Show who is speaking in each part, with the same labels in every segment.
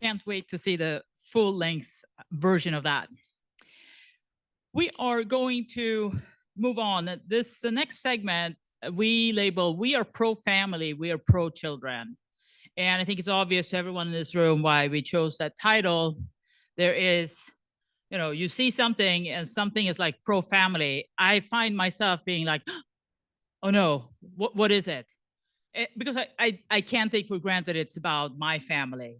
Speaker 1: Can't wait to see the full-length version of that. We are going to move on. The next segment we label "We are pro-family, we are pro-children," and I think it's obvious to everyone in this room why we chose that title. There is, you see something and something is like pro-family. I find myself being like, oh no, what is it? Because I can't take for granted it's about my family.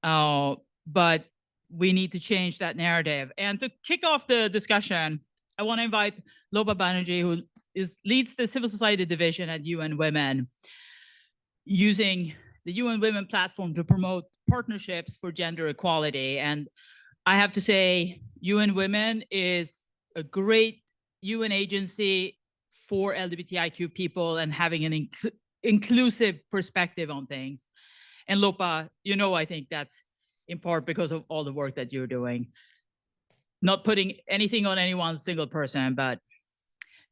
Speaker 1: But we need to change that narrative. And to kick off the discussion, I want to invite Lopa Banerjee, who leads the Civil Society Division at UN Women, using the UN Women platform to promote partnerships for gender equality. And I have to say, UN Women is a great UN agency for LGBTIQ people and having an inclusive perspective on things. And Lopa, I think that's in part because of all the work that you're doing. Not putting anything on any one single person, but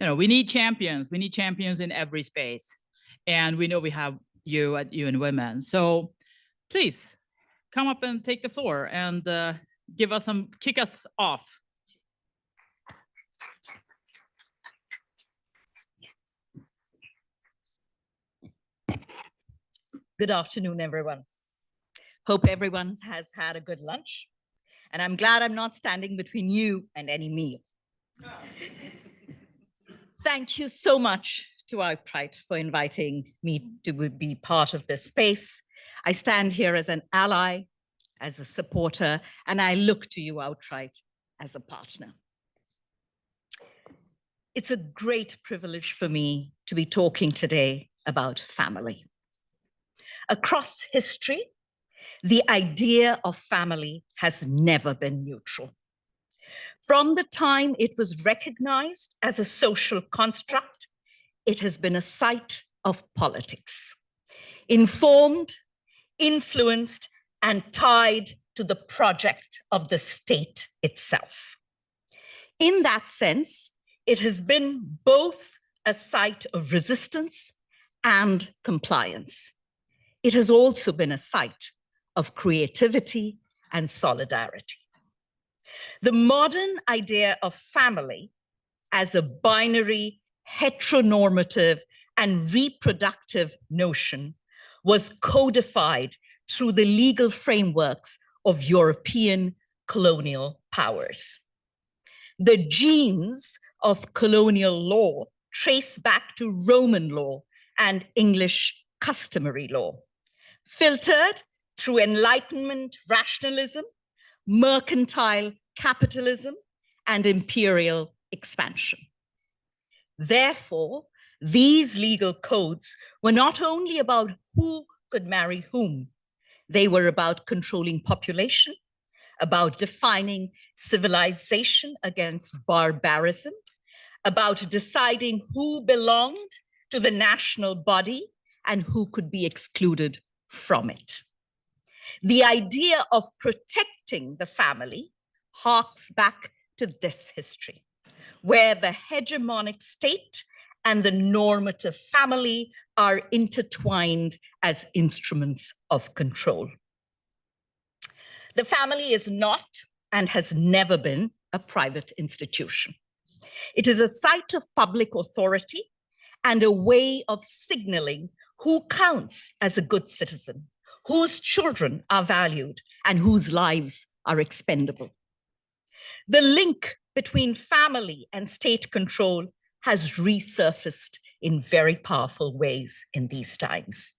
Speaker 1: we need champions. We need champions in every space. And we know we have you at UN Women. So please come up and take the floor and kick us off.
Speaker 2: Good afternoon, everyone. Hope everyone has had a good lunch. And I'm glad I'm not standing between you and any meal. Thank you so much to Outright for inviting me to be part of this space. I stand here as an ally, as a supporter, and I look to you, Outright, as a partner. It's a great privilege for me to be talking today about family. Across history, the idea of family has never been neutral. From the time it was recognized as a social construct, it has been a site of politics, informed, influenced, and tied to the project of the state itself. In that sense, it has been both a site of resistance and compliance. It has also been a site of creativity and solidarity. The modern idea of family as a binary, heteronormative, and reproductive notion was codified through the legal frameworks of European colonial powers. The genes of colonial law trace back to Roman law and English customary law, filtered through Enlightenment rationalism, mercantile capitalism, and imperial expansion. Therefore, these legal codes were not only about who could marry whom, they were about controlling population, about defining civilization against barbarism, about deciding who belonged to the national body and who could be excluded from it. The idea of protecting the family harks back to this history, where the hegemonic state and the normative family are intertwined as instruments of control. The family is not and has never been a private institution. It is a site of public authority and a way of signaling who counts as a good citizen, whose children are valued, and whose lives are expendable. The link between family and state control has resurfaced in very powerful ways in these times.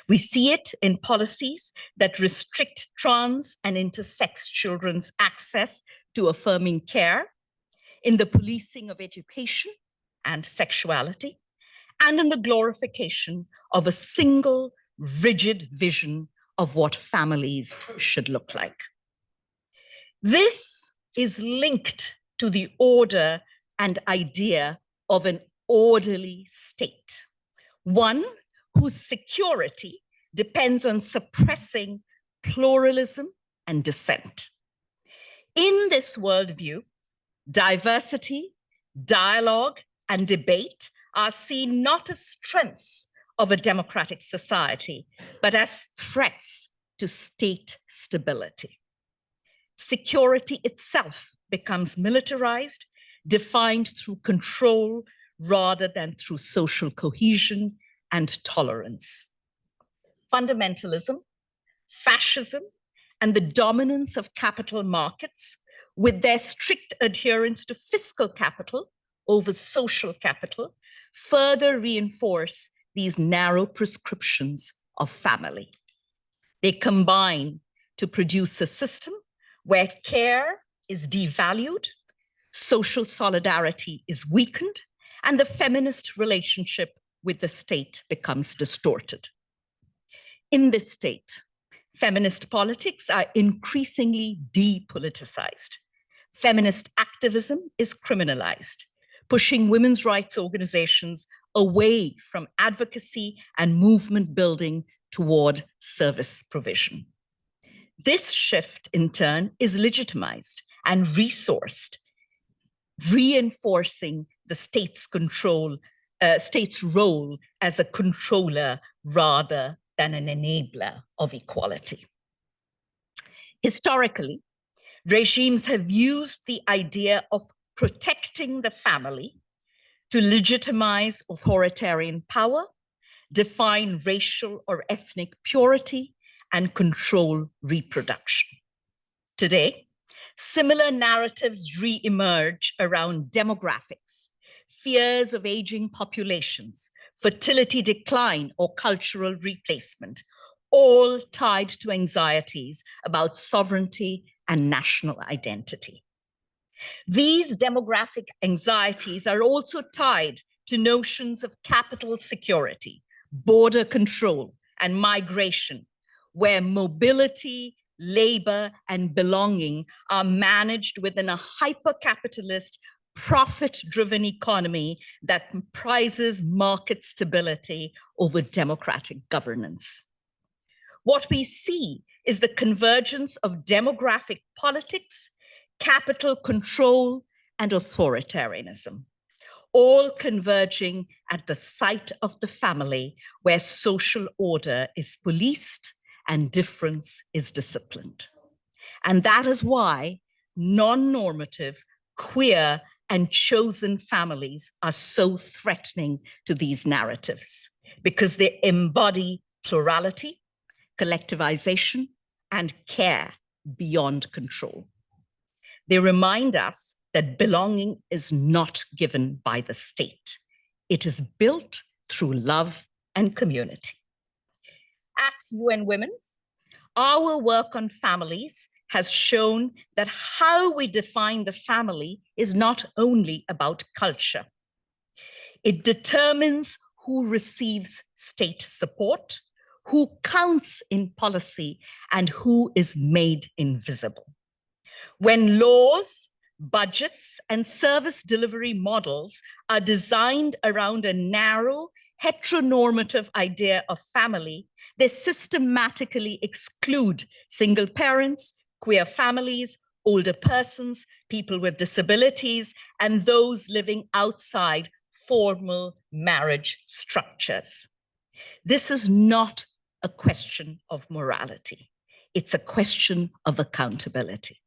Speaker 2: We see it in policies that restrict trans and intersex children's access to affirming care, in the policing of education and sexuality, and in the glorification of a single, rigid vision of what families should look like. This is linked to the order and idea of an orderly state, one whose security depends on suppressing pluralism and dissent. In this worldview, diversity, dialogue, and debate are seen not as strengths of a democratic society, but as threats to state stability. Security itself becomes militarized, defined through control rather than through social cohesion and tolerance. Fundamentalism, fascism, and the dominance of capital markets, with their strict adherence to fiscal capital over social capital, further reinforce these narrow prescriptions of family. They combine to produce a system where care is devalued, social solidarity is weakened, and the feminist relationship with the state becomes distorted. In this state, feminist politics are increasingly depoliticized. Feminist activism is criminalized, pushing women's rights organizations away from advocacy and movement building toward service provision. This shift, in turn, is legitimized and resourced, reinforcing the state's role as a controller rather than an enabler of equality. Historically, regimes have used the idea of protecting the family to legitimize authoritarian power, define racial or ethnic purity, and control reproduction. Today, similar narratives re-emerge around demographics, fears of aging populations, fertility decline, or cultural replacement, all tied to anxieties about sovereignty and national identity. These demographic anxieties are also tied to notions of capital security, border control, and migration, where mobility, labor, and belonging are managed within a hyper-capitalist, profit-driven economy that prizes market stability over democratic governance. What we see is the convergence of demographic politics, capital control, and authoritarianism, all converging at the site of the family where social order is policed and difference is disciplined. And that is why non-normative, queer, and chosen families are so threatening to these narratives, because they embody plurality, collectivization, and care beyond control. They remind us that belonging is not given by the state. It is built through love and community. At UN Women, our work on families has shown that how we define the family is not only about culture. It determines who receives state support, who counts in policy, and who is made invisible. When laws, budgets, and service delivery models are designed around a narrow, heteronormative idea of family, they systematically exclude single parents, queer families, older persons, people with disabilities, and those living outside formal marriage structures. This is not a question of morality. It's a question of accountability.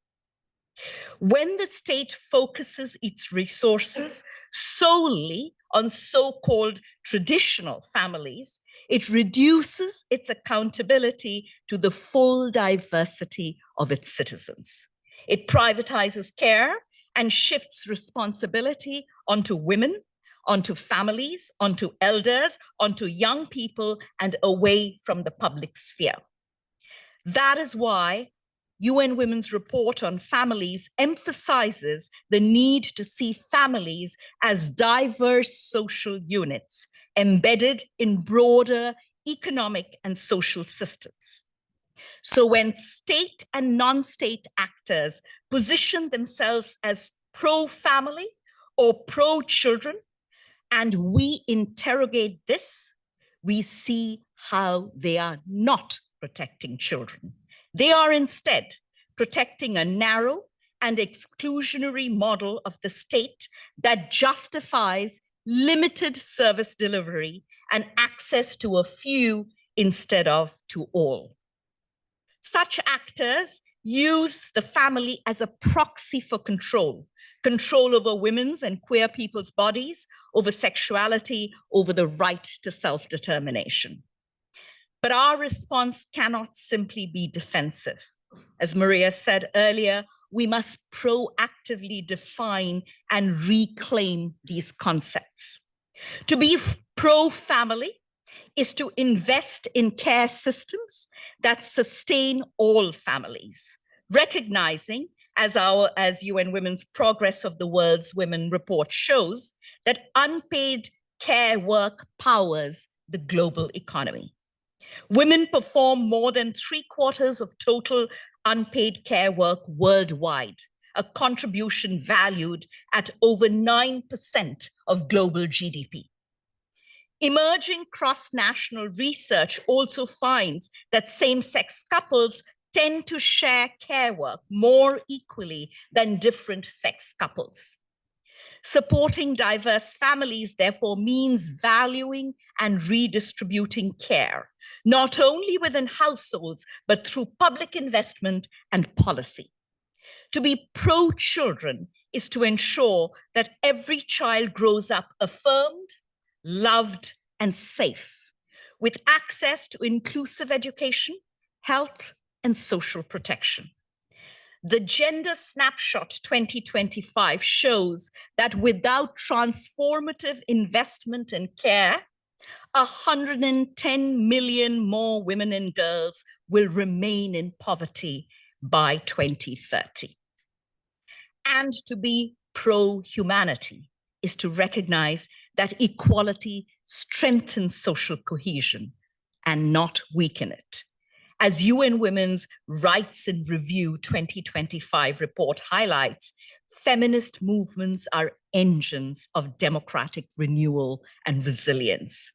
Speaker 2: When the state focuses its resources solely on so-called traditional families, it reduces its accountability to the full diversity of its citizens. It privatizes care and shifts responsibility onto women, onto families, onto elders, onto young people, and away from the public sphere. That is why UN Women's report on families emphasizes the need to see families as diverse social units embedded in broader economic and social systems. So when state and non-state actors position themselves as pro-family or pro-children, and we interrogate this, we see how they are not protecting children. They are instead protecting a narrow and exclusionary model of the state that justifies limited service delivery and access to a few instead of to all. Such actors use the family as a proxy for control over women's and queer people's bodies, over sexuality, over the right to self-determination. But our response cannot simply be defensive. As Maria said earlier, we must proactively define and reclaim these concepts. To be pro-family is to invest in care systems that sustain all families, recognizing, as UN Women's Progress of the World's Women report shows, that unpaid care work powers the global economy. Women perform more than 3/4 of total unpaid care work worldwide, a contribution valued at over 9% of global GDP. Emerging cross-national research also finds that same-sex couples tend to share care work more equally than different sex couples. Supporting diverse families, therefore, means valuing and redistributing care, not only within households, but through public investment and policy. To be pro-children is to ensure that every child grows up affirmed, loved, and safe, with access to inclusive education, health, and social protection. The Gender Snapshot 2025 shows that without transformative investment in care, 110 million more women and girls will remain in poverty by 2030. And to be pro-humanity is to recognize that equality strengthens social cohesion and not weaken it. As UN Women's Rights in Review 2025 report highlights, feminist movements are engines of democratic renewal and resilience.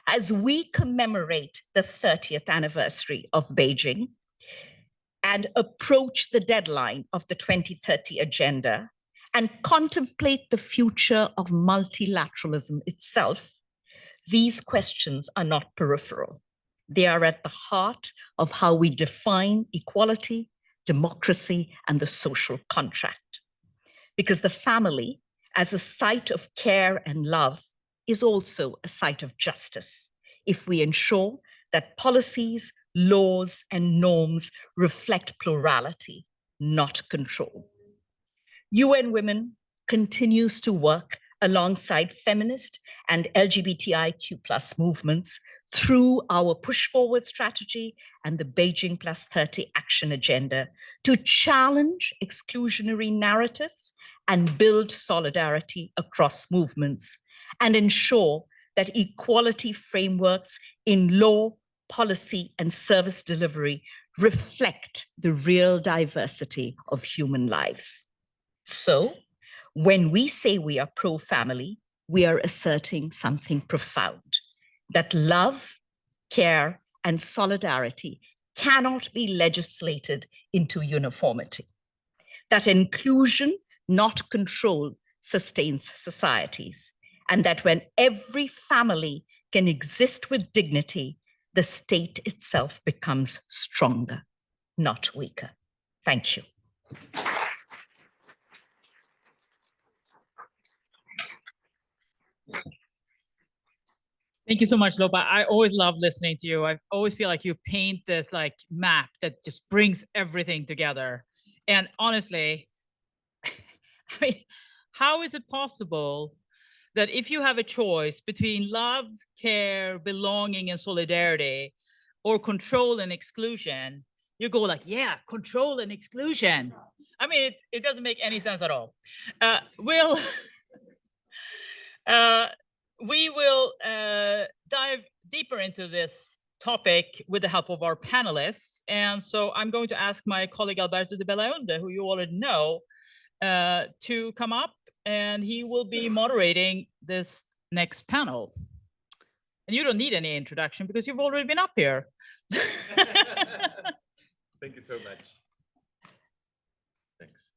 Speaker 2: As we commemorate the 30th anniversary of Beijing and approach the deadline of the 2030 Agenda and contemplate the future of multilateralism itself, these questions are not peripheral. They are at the heart of how we define equality, democracy, and the social contract. Because the family, as a site of care and love, is also a site of justice if we ensure that policies, laws, and norms reflect plurality, not control. UN Women continues to work alongside feminist and LGBTIQ+ movements through our Push Forward strategy and the Beijing +30 action agenda to challenge exclusionary narratives and build solidarity across movements and ensure that equality frameworks in law, policy, and service delivery reflect the real diversity of human lives. So, when we say we are pro-family, we are asserting something profound, that love, care, and solidarity cannot be legislated into uniformity, that inclusion, not control, sustains societies, and that when every family can exist with dignity, the state itself becomes stronger, not weaker. Thank you.
Speaker 1: Thank you so much, Lopa. I always love listening to you. I always feel like you paint this like map that just brings everything together. And honestly, I mean, how is it possible that if you have a choice between love, care, belonging, and solidarity, or control and exclusion, you go like, yeah, control and exclusion. I mean, it doesn't make any sense at all. We will dive deeper into this topic with the help of our panelists. And so I'm going to ask my colleague Alberto de Belaunde, who you already know, to come up, and he will be moderating this next panel. And you don't need any introduction because you've already been up here.
Speaker 3: Thank you so much. Thanks.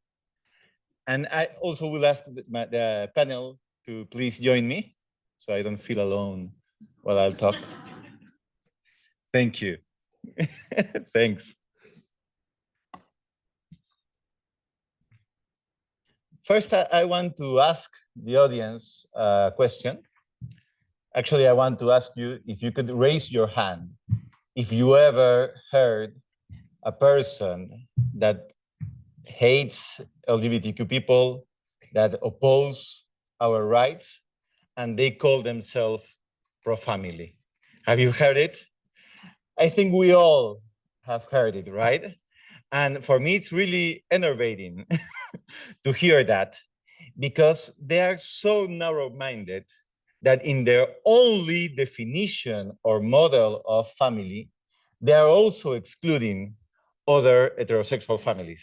Speaker 3: And I also will ask the panel to please join me so I don't feel alone while I'll talk. Thank you. Thanks. First, I want to ask the audience a question. Actually, I want to ask you if you could raise your hand if you ever heard a person that hates LGBTQ people, that oppose our rights, and they call themselves pro-family. Have you heard it? I think we all have heard it, right? And for me, it's really enervating to hear that, because they are so narrow-minded that in their only definition or model of family, they are also excluding other heterosexual families.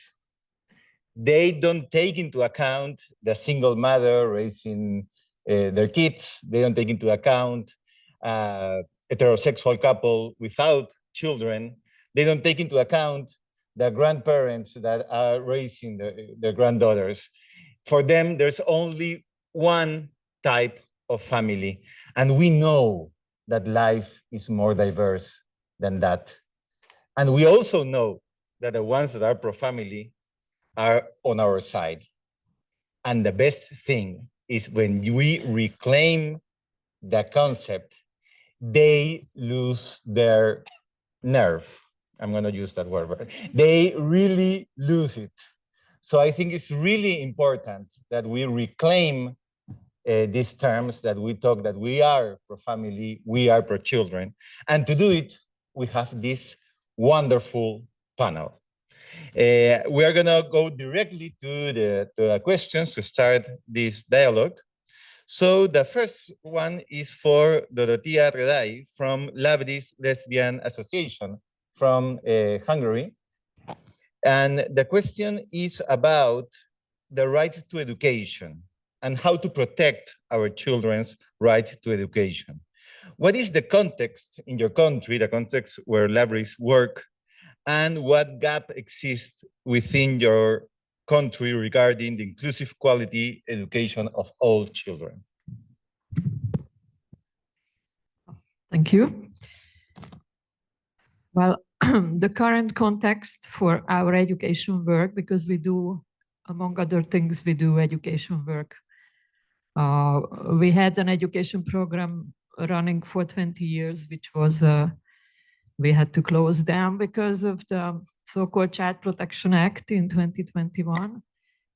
Speaker 3: They don't take into account the single mother raising their kids. They don't take into account heterosexual couple without children. They don't take into account the grandparents that are raising their granddaughters. For them, there's only one type of family. And we know that life is more diverse than that. And we also know that the ones that are pro-family are on our side. And the best thing is when we reclaim the concept, they lose their nerve. I'm going to use that word, but they really lose it. So I think it's really important that we reclaim these terms, that we talk that we are pro-family, we are pro-children. And to do it, we have this wonderful panel. We are going to go directly to the questions to start this dialogue. So the first one is for Dorothea Redai from Labris Lesbian Association from Hungary. And the question is about the right to education and how to protect our children's right to education. What is the context in your country, the context where Labris work, and what gap exists within your country regarding the inclusive quality education of all children?
Speaker 4: Thank you. Well, the current context for our education work, because we do, among other things, we do education work. We had an education program running for 20 years, which was, we had to close down because of the so-called Child Protection Act in 2021.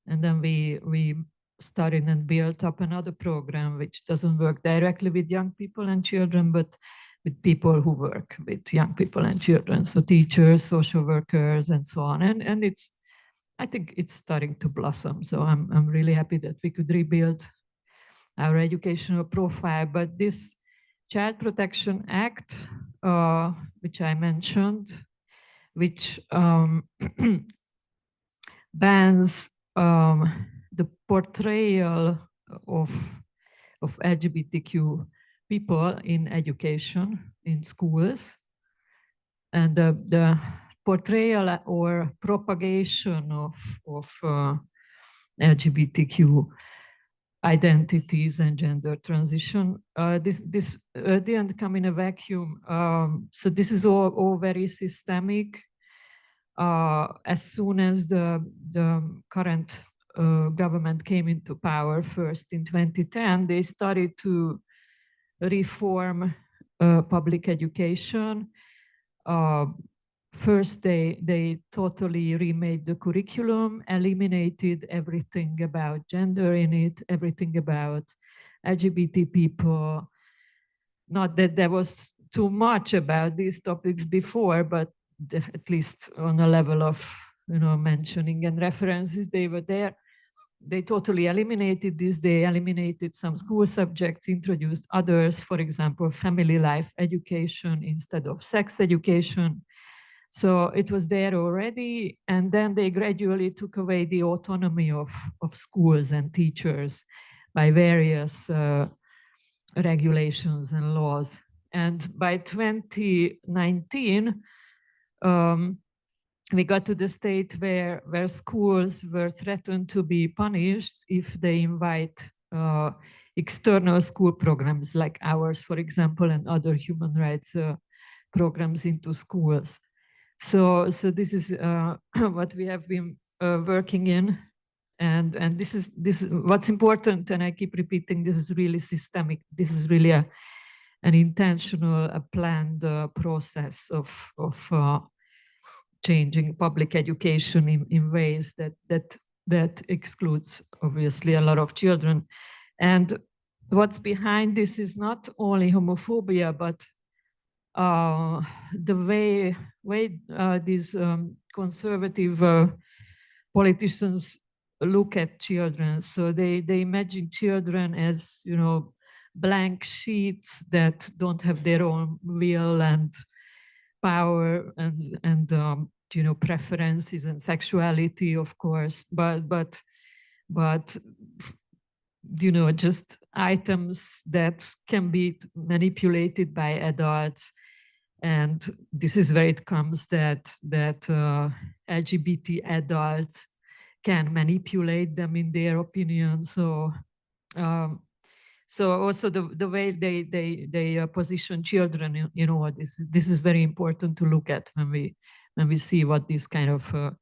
Speaker 4: And then we started and built up another program, which doesn't work directly with young people and children, but with people who work with young people and children. So teachers, social workers, and so on. And it's, I think it's starting to blossom. So I'm really happy that we could rebuild our educational profile. But this Child Protection Act, which I mentioned, which bans the portrayal of LGBTQ people in education, in schools, and the portrayal or propagation of LGBTQ identities and gender transition. This didn't come in a vacuum. So this is all very systemic. As soon as the current government came into power first in 2010, they started to reform public education. First, they totally remade the curriculum, eliminated everything about gender in it, everything about LGBT people. Not that there was too much about these topics before, but at least on a level of, mentioning and references, they were there. They totally eliminated this. They eliminated some school subjects, introduced others, for example, family life education instead of sex education. So it was there already. And then they gradually took away the autonomy of schools and teachers by various regulations and laws. And by 2019, we got to the state where schools were threatened to be punished if they invite external school programs like ours, for example, and other human rights programs into schools. So this is what we have been working in, and this is what's important. And I keep repeating, this is really systemic. This is really an intentional, a planned process of changing public education in ways that excludes obviously a lot of children. And what's behind this is not only homophobia, but the way these conservative politicians look at children. So they imagine children as, you know, blank sheets that don't have their own will and power and you know, preferences and sexuality, of course, but you know, just items that can be manipulated by adults. And this is where it comes that LGBT adults can manipulate them in their opinion. So so also the way they position children, you know, this is very important to look at when we see what these kind of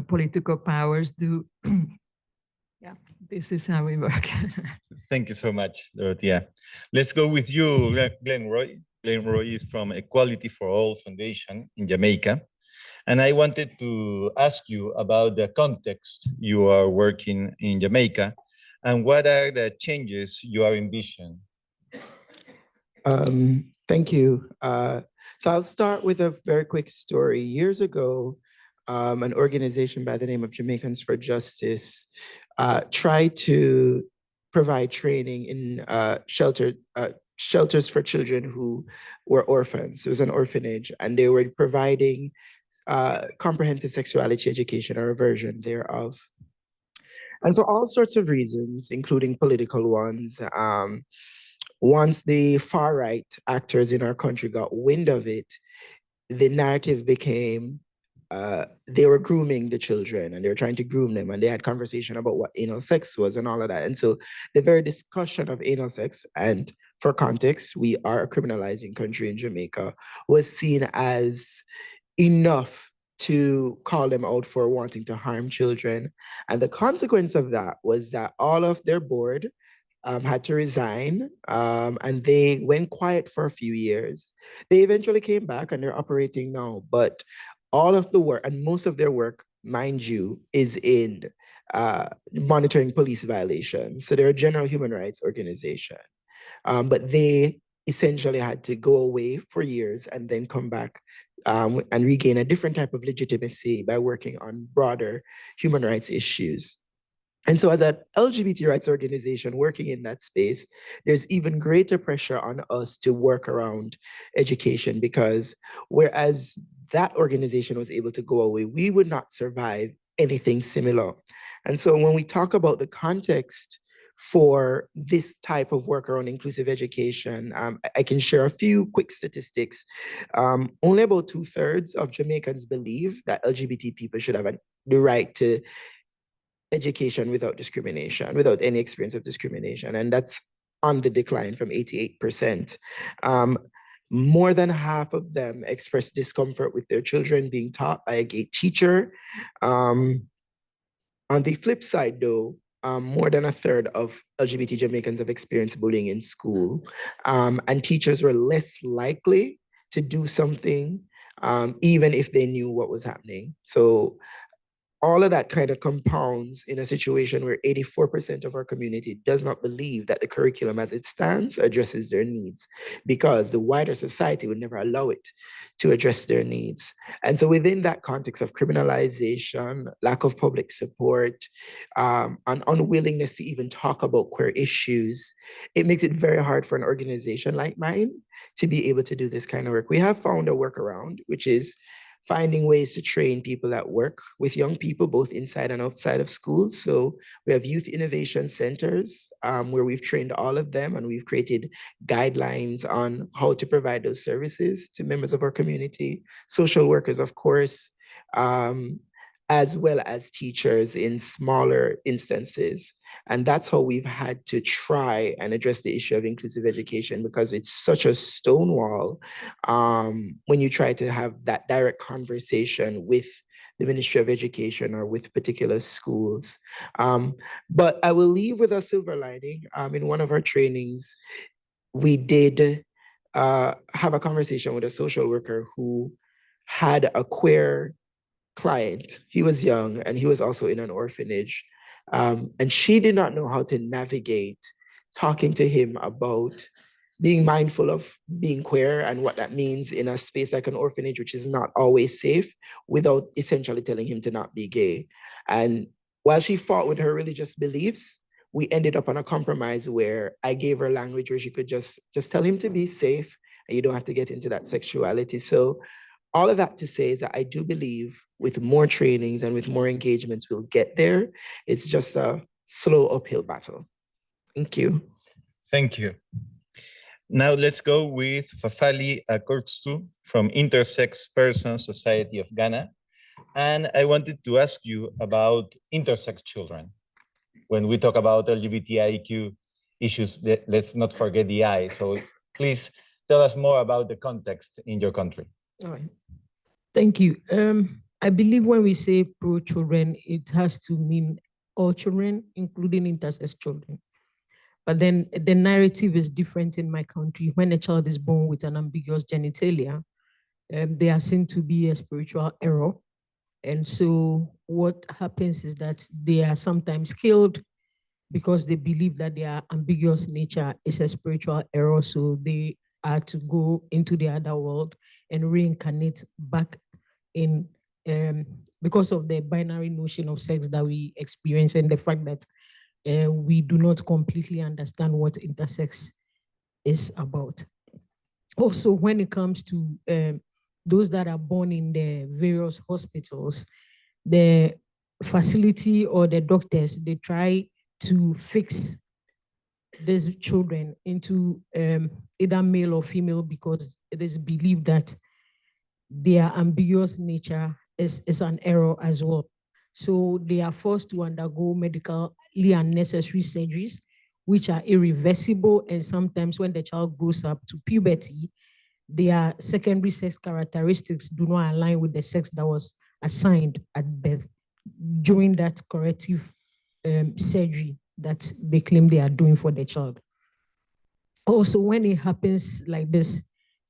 Speaker 4: political powers do. Yeah, this is how we work.
Speaker 3: Thank you so much, Dorothea. Let's go with you, Glenn Roy. Glenn Roy is from Equality for All Foundation in Jamaica. And I wanted to ask you about the context you are working in Jamaica and what are the changes you are envisioning?
Speaker 5: Thank you. So I'll start with a very quick story. Years ago, an organization by the name of Jamaicans for Justice tried to provide training in shelters for children who were orphans. It was an orphanage, and they were providing comprehensive sexuality education, or a version thereof. And for all sorts of reasons, including political ones, once the far-right actors in our country got wind of it, the narrative became they were grooming the children, and they were trying to groom them, and they had conversation about what anal sex was and all of that. And so the very discussion of anal sex, and for context, we are a criminalizing country in Jamaica, was seen as enough to call them out for wanting to harm children. And the consequence of that was that all of their board had to resign, and they went quiet for a few years. They eventually came back and they're operating now, but all of the work, and most of their work, mind you, is in monitoring police violations. So they're a general human rights organization, but they essentially had to go away for years and then come back and regain a different type of legitimacy by working on broader human rights issues. And so as an LGBT rights organization working in that space, there's even greater pressure on us to work around education, because whereas that organization was able to go away, we would not survive anything similar. And so when we talk about the context for this type of work around inclusive education, I can share a few quick statistics. Only about 2/3 of Jamaicans believe that LGBT people should have the right to education without discrimination, without any experience of discrimination. And that's on the decline from 88%. More than half of them express discomfort with their children being taught by a gay teacher. On the flip side though, more than 1/3 of LGBT Jamaicans have experienced bullying in school, and teachers were less likely to do something even if they knew what was happening. So all of that kind of compounds in a situation where 84% of our community does not believe that the curriculum as it stands addresses their needs, because the wider society would never allow it to address their needs. And so within that context of criminalization, lack of public support, and unwillingness to even talk about queer issues, it makes it very hard for an organization like mine to be able to do this kind of work. We have found a workaround, which is finding ways to train people that work with young people, both inside and outside of schools. So we have youth innovation centers where we've trained all of them, and we've created guidelines on how to provide those services to members of our community, social workers, of course. as well as teachers in smaller instances. And that's how we've had to try and address the issue of inclusive education, because it's such a stonewall when you try to have that direct conversation with the Ministry of Education or with particular schools. But I will leave with a silver lining. In one of our trainings, we did have a conversation with a social worker who had a queer client. He was young and he was also in an orphanage. And she did not know how to navigate talking to him about being mindful of being queer and what that means in a space like an orphanage, which is not always safe, without essentially telling him to not be gay. And while she fought with her religious beliefs, we ended up on a compromise where I gave her language where she could just tell him to be safe and you don't have to get into that sexuality. So all of that to say is that I do believe with more trainings and with more engagements, we'll get there. It's just a slow uphill battle. Thank you.
Speaker 3: Thank you. Now let's go with Fafali Akortsu from Intersex Persons Society of Ghana. And I wanted to ask you about intersex children. When we talk about LGBTIQ issues, let's not forget the I. So please tell us more about the context in your country.
Speaker 6: All right. Thank you. I believe when we say pro-children, it has to mean all children, including intersex children. But then the narrative is different in my country. When a child is born with an ambiguous genitalia, they are seen to be a spiritual error. And so what happens is that they are sometimes killed because they believe that their ambiguous nature is a spiritual error. So they are to go into the other world and reincarnate back in, because of the binary notion of sex that we experience and the fact that we do not completely understand what intersex is about. Also, when it comes to those that are born in the various hospitals, the facility or the doctors, they try to fix these children into either male or female because it is believed that their ambiguous nature is an error as well. So they are forced to undergo medically unnecessary surgeries, which are irreversible. And sometimes when the child grows up to puberty, their secondary sex characteristics do not align with the sex that was assigned at birth during that corrective surgery that they claim they are doing for the child. Also, when it happens like this,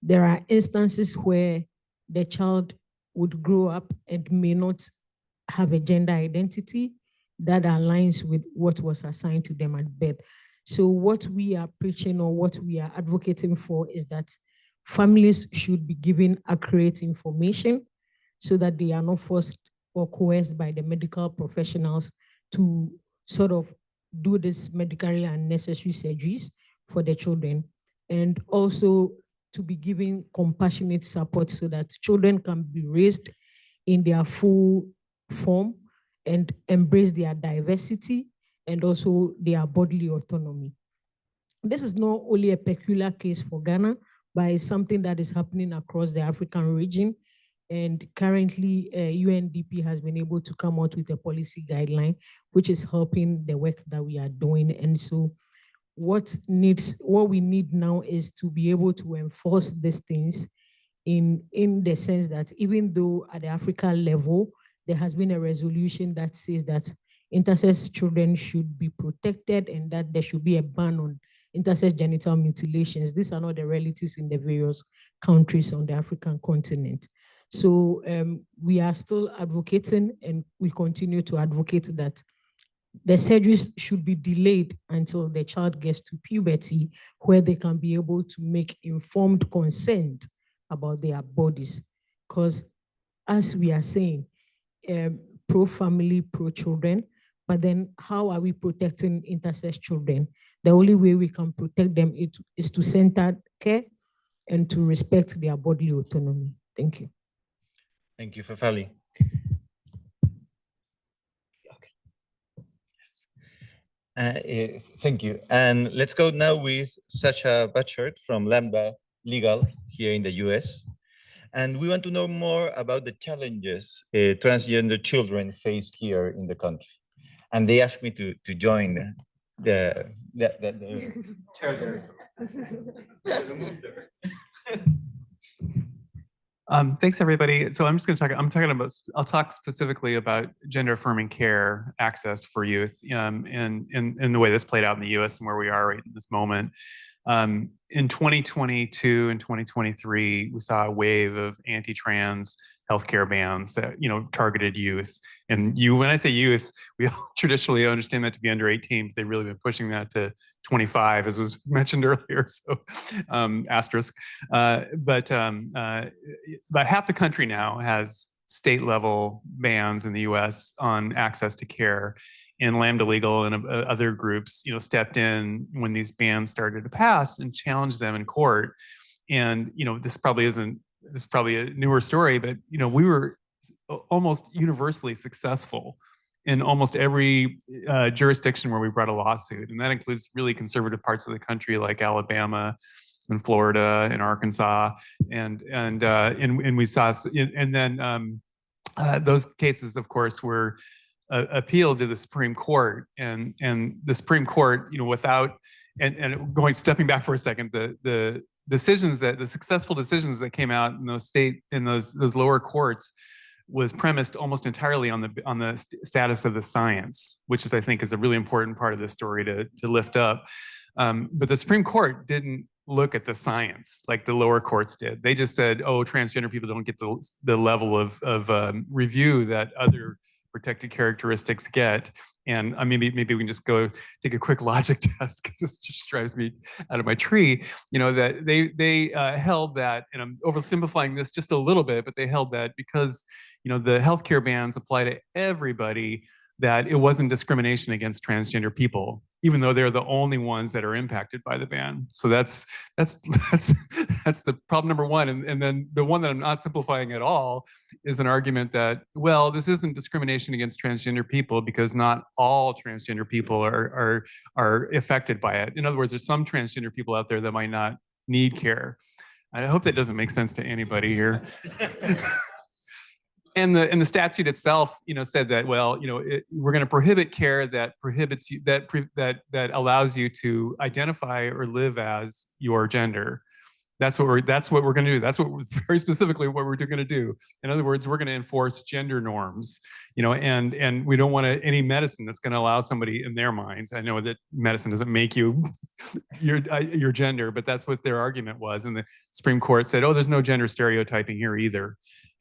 Speaker 6: there are instances where the child would grow up and may not have a gender identity that aligns with what was assigned to them at birth. So what we are preaching or what we are advocating for is that families should be given accurate information so that they are not forced or coerced by the medical professionals to sort of do this medically unnecessary surgeries for the children, and also to be given compassionate support so that children can be raised in their full form and embrace their diversity and also their bodily autonomy. This is not only a peculiar case for Ghana, but it's something that is happening across the African region. And currently, UNDP has been able to come out with a policy guideline, which is helping the work that we are doing. And so what we need now is to be able to enforce these things in the sense that even though at the African level, there has been a resolution that says that intersex children should be protected and that there should be a ban on intersex genital mutilations. These are not the realities in the various countries on the African continent. So we are still advocating and we continue to advocate that the surgeries should be delayed until the child gets to puberty, where they can be able to make informed consent about their bodies. Because as we are saying, pro-family, pro-children, but then how are we protecting intersex children? The only way we can protect them is to center care and to respect their bodily autonomy. Thank you.
Speaker 3: Thank you, Fafali. Thank you. And let's go now with Sasha Butchert from Lambda Legal here in the US. And we want to know more about the challenges transgender children face here in the country. And they asked me to join the chair there.
Speaker 7: Thanks everybody. So I'm just going to I'll talk specifically about gender affirming care access for youth and the way this played out in the US and where we are right in this moment. In 2022 and 2023, we saw a wave of anti-trans healthcare bans that targeted youth. And when I say youth, we all traditionally understand that to be under 18, but they've really been pushing that to 25, as was mentioned earlier. So asterisk. But half the country now has state level bans in the US on access to care. And Lambda Legal and other groups, stepped in when these bans started to pass and challenged them in court. And this is probably a newer story, but we were almost universally successful in almost every jurisdiction where we brought a lawsuit, and that includes really conservative parts of the country like Alabama and Florida and Arkansas, and we saw, and then those cases, of course, were appealed to the Supreme Court, and the Supreme Court, without stepping back for a second, the successful decisions that came out in those lower courts was premised almost entirely on the status of the science, which I think is a really important part of this story to lift up. But the Supreme Court didn't look at the science like the lower courts did. They just said, oh, transgender people don't get the level of review that other protected characteristics get. And maybe we can just go take a quick logic test, because this just drives me out of my tree. That they held that, and I'm oversimplifying this just a little bit, but they held that because the healthcare bans apply to everybody, that it wasn't discrimination against transgender people, even though they're the only ones that are impacted by the ban. So that's the problem number one. And then the one that I'm not simplifying at all is an argument that, well, this isn't discrimination against transgender people because not all transgender people are affected by it. In other words, there's some transgender people out there that might not need care. I hope that doesn't make sense to anybody here. And the statute itself, said that, well, we're going to prohibit care that prohibits you, that allows you to identify or live as your gender. That's what we're going to do. That's very specifically what we're going to do. In other words, we're going to enforce gender norms, and we don't want any medicine that's going to allow somebody in their minds. I know that medicine doesn't make you your gender, but that's what their argument was. And the Supreme Court said, oh, there's no gender stereotyping here either.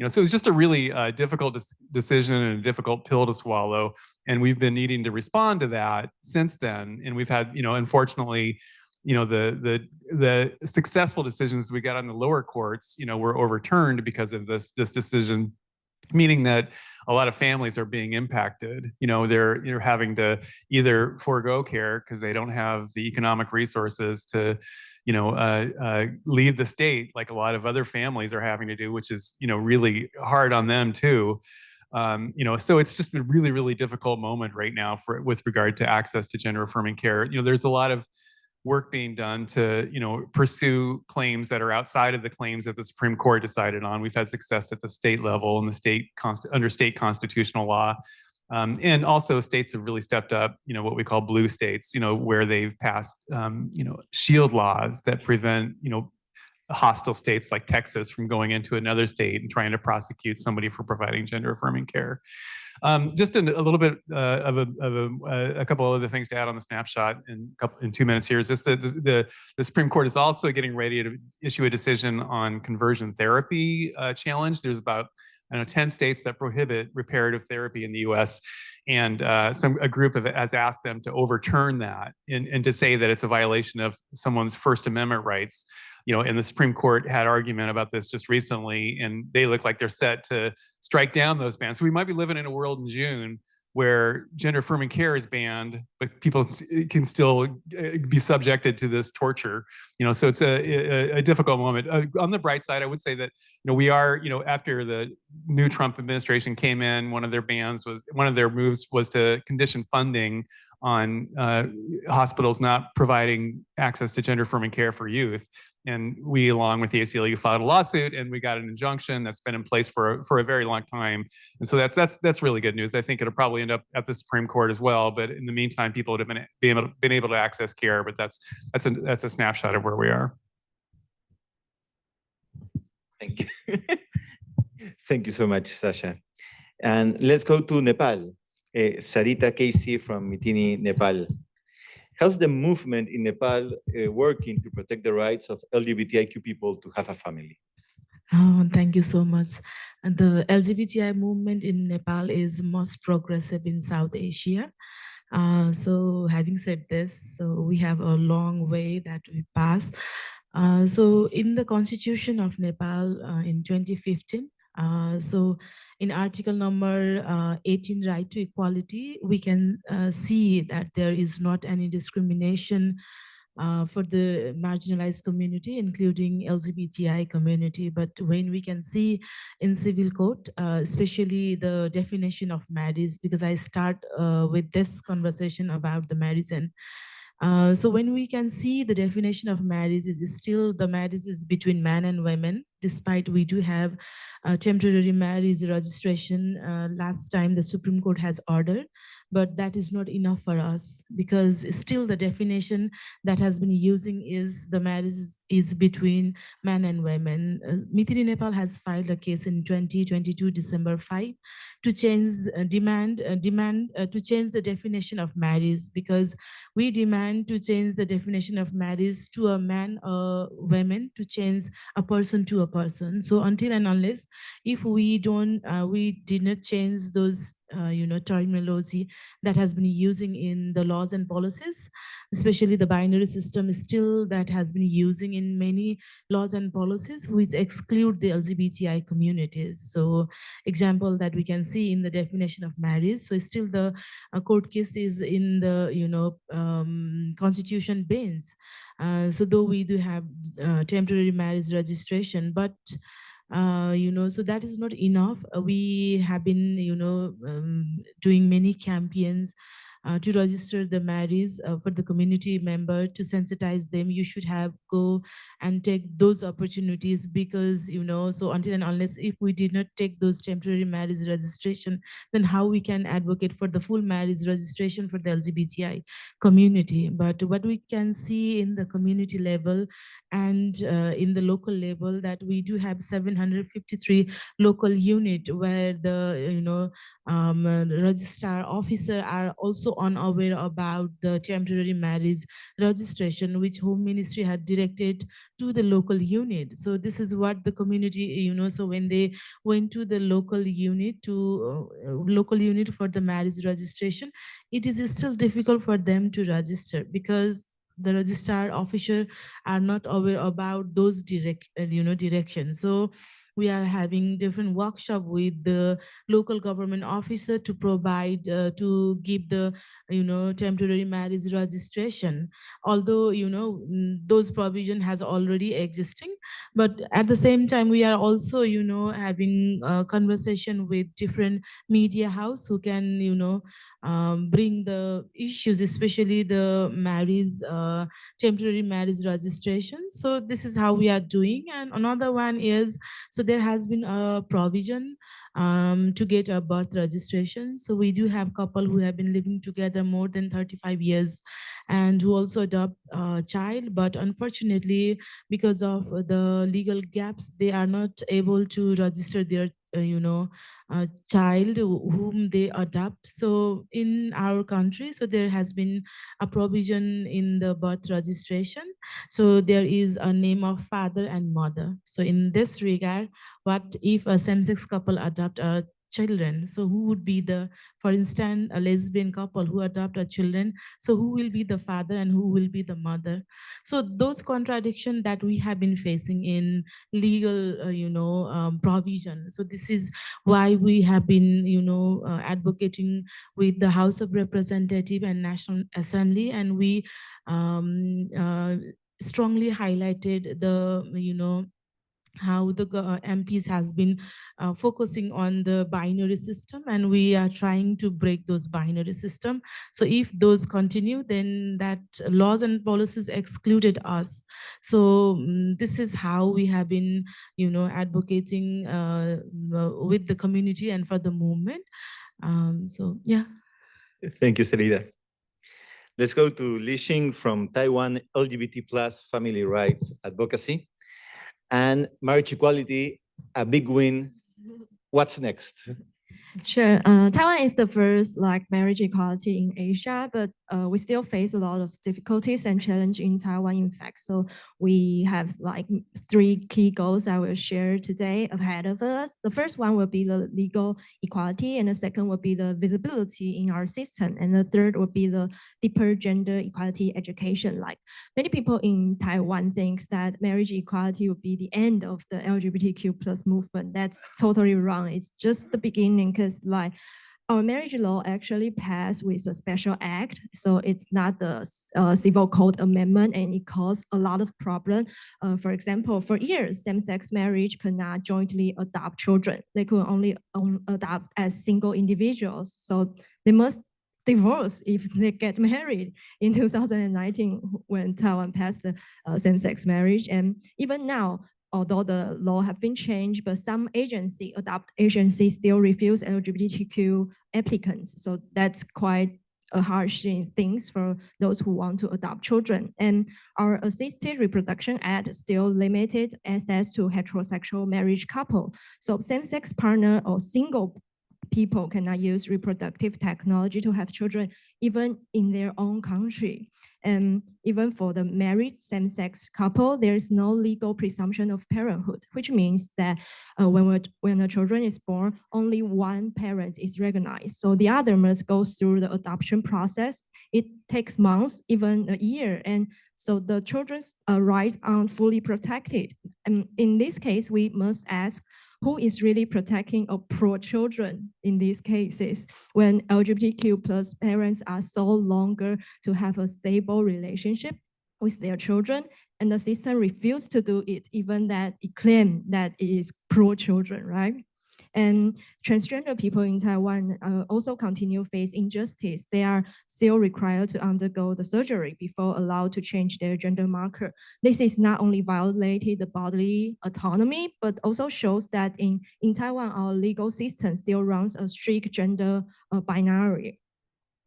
Speaker 7: So it was just a really difficult decision and a difficult pill to swallow. And we've been needing to respond to that since then. And we've had, unfortunately, the successful decisions we got on the lower courts, were overturned because of this decision, meaning that a lot of families are being impacted. They're having to either forego care because they don't have the economic resources to, leave the state, like a lot of other families are having to do, which is, really hard on them too. So it's just a really, really difficult moment right now with regard to access to gender affirming care. There's a lot of work being done to, pursue claims that are outside of the claims that the Supreme Court decided on. We've had success at the state level and under state constitutional law. And also states have really stepped up, what we call blue states, where they've passed, shield laws that prevent, hostile states like Texas from going into another state and trying to prosecute somebody for providing gender affirming care. Just a little bit of a couple of other things to add on the snapshot in 2 minutes here is just the Supreme Court is also getting ready to issue a decision on conversion therapy challenge. There's about 10 states that prohibit reparative therapy in the US. And a group has asked them to overturn that and to say that it's a violation of someone's First Amendment rights. And the Supreme Court had argument about this just recently, and they look like they're set to strike down those bans. So we might be living in a world in June where gender affirming care is banned, but people can still be subjected to this torture. So it's a difficult moment. On the bright side, I would say that we are, after the new Trump administration came in, one of their moves was to condition funding on hospitals not providing access to gender affirming care for youth. And we, along with the ACLU, filed a lawsuit, and we got an injunction that's been in place for a very long time. And so that's really good news. I think it'll probably end up at the Supreme Court as well. But in the meantime, people have been able to access care. But that's a snapshot of where we are.
Speaker 3: Thank you. Thank you so much, Sasha. And let's go to Nepal. Sarita Casey from Mitini, Nepal. How's the movement in Nepal working to protect the rights of LGBTIQ people to have a family?
Speaker 8: Thank you so much. And the LGBTI movement in Nepal is most progressive in South Asia. So having said this, so we have a long way that we passed. So in the Constitution of Nepal in 2015, so in article number 18, right to equality, we can see that there is not any discrimination for the marginalized community, including LGBTI community. But when we can see in civil code, especially the definition of marriage, because I start with this conversation about the marriage, and so when we can see the definition of marriage is still the marriage is between man and women, despite we do have temporary marriage registration. Last time the Supreme Court has ordered, but that is not enough for us, because still the definition that has been using is the marriage is between man and women. Mitini Nepal has filed a case in 2022 December 5 to change to change the definition of marriage, because we demand to change the definition of marriage to a man or women, to change a person to a person. So until and unless if we don't we did not change those terminology that has been using in the laws and policies, especially the binary system still that has been using in many laws and policies, which exclude the LGBTI communities. So example that we can see in the definition of marriage, so still the court case is in the constitution bench. So though we do have temporary marriage registration, but so that is not enough. We have been, doing many campaigns to register the marriage for the community member, to sensitize them. You should have go and take those opportunities, because so until and unless if we did not take those temporary marriage registration, then how we can advocate for the full marriage registration for the LGBTI community. But what we can see in the community level and in the local level, that we do have 753 local unit where the registrar officer are also unaware about the temporary marriage registration, which Home Ministry had directed to the local unit. So this is what the community, so when they went to the local unit for the marriage registration, it is still difficult for them to register, because the registrar officer are not aware about those directions. So we are having different workshop with the local government officer to provide, to give the, temporary marriage registration. Although, those provision has already existing, but at the same time, we are also, having a conversation with different media house who can, bring the issues, especially the marriage, temporary marriage registration. So this is how we are doing. And another one is, so there has been a provision to get a birth registration. So we do have couple who have been living together more than 35 years and who also adopt a child, but unfortunately, because of the legal gaps, they are not able to register their child whom they adopt. So in our country, so there has been a provision in the birth registration. So there is a name of father and mother. So in this regard, what if a same-sex couple adopt a children? So who would be the, for instance, a lesbian couple who adopt a children, so who will be the father and who will be the mother? So those contradictions that we have been facing in legal provision. So this is why we have been advocating with the House of Representatives and National Assembly, and we strongly highlighted the how the MPs has been focusing on the binary system, and we are trying to break those binary system. So if those continue, then that laws and policies excluded us. So this is how we have been, advocating with the community and for the movement. So yeah.
Speaker 3: Thank you, Selida. Let's go to Li Xing from Taiwan LGBT plus family rights advocacy. And marriage equality, a big win. What's next?
Speaker 9: Sure. Taiwan is the first marriage equality in Asia, but we still face a lot of difficulties and challenge in Taiwan, in fact. So we have 3 key goals I will share today ahead of us. The first one will be the legal equality, and the second will be the visibility in our system, and the third will be the deeper gender equality education. Many people in Taiwan think that marriage equality will be the end of the LGBTQ plus movement. That's totally wrong. It's just the beginning, because our marriage law actually passed with a special act, so it's not the civil code amendment, and it caused a lot of problems. For example, for years, same-sex marriage could not jointly adopt children. They could only adopt as single individuals, so they must divorce if they get married in 2019 when Taiwan passed the same-sex marriage. And even now, although the law have been changed, but some adopt agencies still refuse LGBTQ applicants. So that's quite a harsh thing for those who want to adopt children. And our Assisted Reproduction Act still limited access to heterosexual marriage couple. So same-sex partner or single people cannot use reproductive technology to have children, even in their own country. And even for the married same-sex couple, there is no legal presumption of parenthood, which means that when a children is born, only one parent is recognized. So the other must go through the adoption process. It takes months, even a year. And so the children's rights aren't fully protected. And in this case, we must ask, who is really protecting or pro-children in these cases when LGBTQ plus parents are so longer to have a stable relationship with their children, and the system refused to do it, even that it claimed that it is pro-children, right? And transgender people in Taiwan also continue to face injustice. They are still required to undergo the surgery before allowed to change their gender marker. This is not only violated the bodily autonomy, but also shows that in Taiwan, our legal system still runs a strict gender binary.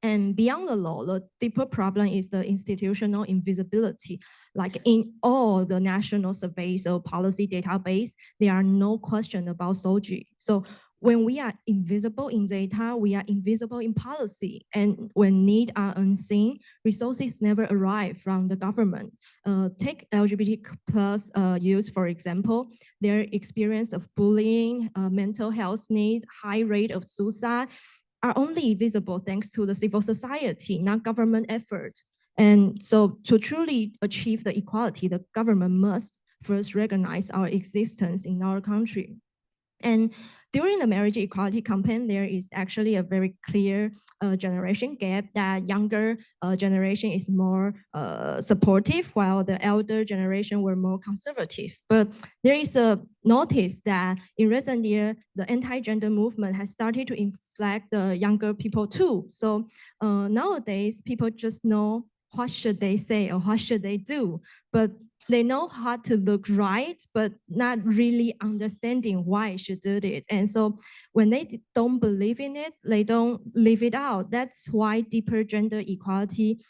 Speaker 9: And beyond the law, the deeper problem is the institutional invisibility. Like in all the national surveys or policy database, there are no question about SOGI. So when we are invisible in data, we are invisible in policy. And when needs are unseen, resources never arrive from the government. Take LGBT plus youth, for example, their experience of bullying, mental health need, high rate of suicide, are only visible thanks to the civil society, not government effort. And so to truly achieve the equality, the government must first recognize our existence in our country. And during the marriage equality campaign, there is actually a very clear generation gap that younger generation is more supportive, while the elder generation were more conservative. But there is a notice that in recent years, the anti-gender movement has started to inflect the younger people too. So nowadays, people just know what should they say or what should they do, but they know how to look right, but not really understanding why I should do it. And so when they don't believe in it, they don't live it out. That's why deeper gender equality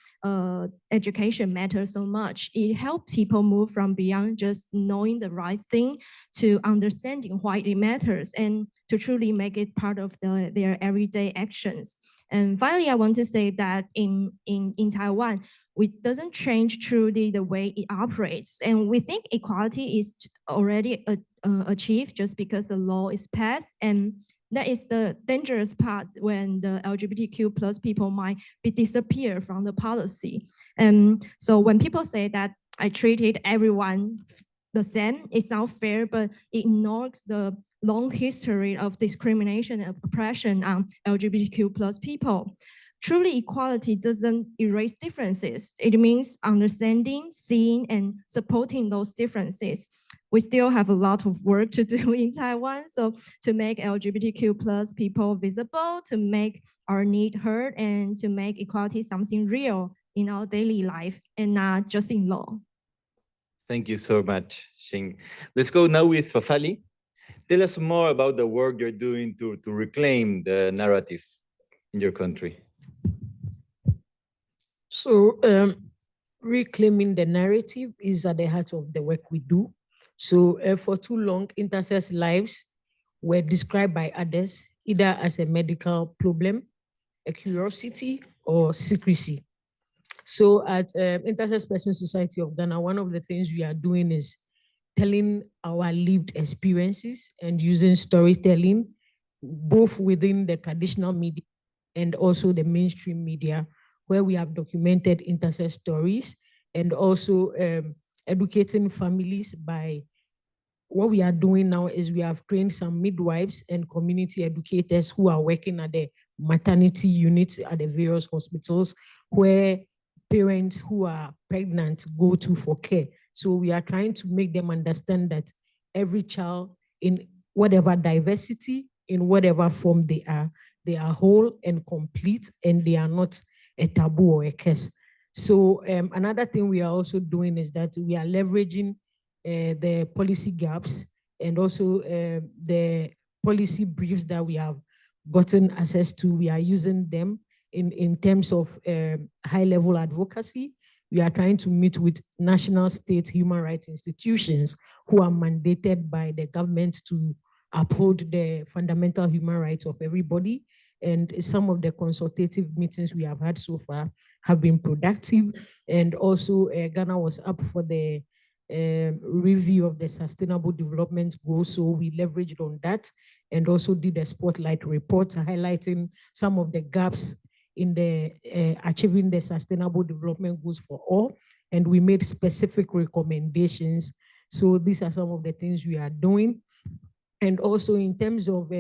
Speaker 9: education matters so much. It helps people move from beyond just knowing the right thing to understanding why it matters and to truly make it part of their everyday actions. And finally, I want to say that in Taiwan, it doesn't change truly the way it operates. And we think equality is already achieved just because the law is passed. And that is the dangerous part when the LGBTQ plus people might be disappear from the policy. And so when people say that I treated everyone the same, it sounds fair, but it ignores the long history of discrimination and oppression on LGBTQ plus people. Truly, equality doesn't erase differences. It means understanding, seeing, and supporting those differences. we still have a lot of work to do in Taiwan. So to make LGBTQ plus people visible, to make our need heard, and to make equality something real in our daily life and not just in law.
Speaker 3: Thank you so much, Xing. Let's go now with Fafali. Tell us more about the work you're doing to reclaim the narrative in your country.
Speaker 6: So reclaiming the narrative is at the heart of the work we do. So for too long, intersex lives were described by others either as a medical problem, a curiosity, or secrecy. So at Intersex Persons Society of Ghana, one of the things we are doing is telling our lived experiences and using storytelling, both within the traditional media and also the mainstream media, where we have documented intersex stories, and also educating families by what we are doing now is we have trained some midwives and community educators who are working at the maternity units at the various hospitals where parents who are pregnant go to for care. So we are trying to make them understand that every child, in whatever diversity, in whatever form they are whole and complete, and they are not a taboo or a curse. So another thing we are also doing is that we are leveraging the policy gaps and also the policy briefs that we have gotten access to. We are using them in terms of high-level advocacy. We are trying to meet with national, state human rights institutions who are mandated by the government to uphold the fundamental human rights of everybody. And some of the consultative meetings we have had so far have been productive. And also Ghana was up for the review of the Sustainable Development Goals. So we leveraged on that and also did a spotlight report highlighting some of the gaps in the achieving the Sustainable Development Goals for all. And we made specific recommendations. So these are some of the things we are doing. And also in terms of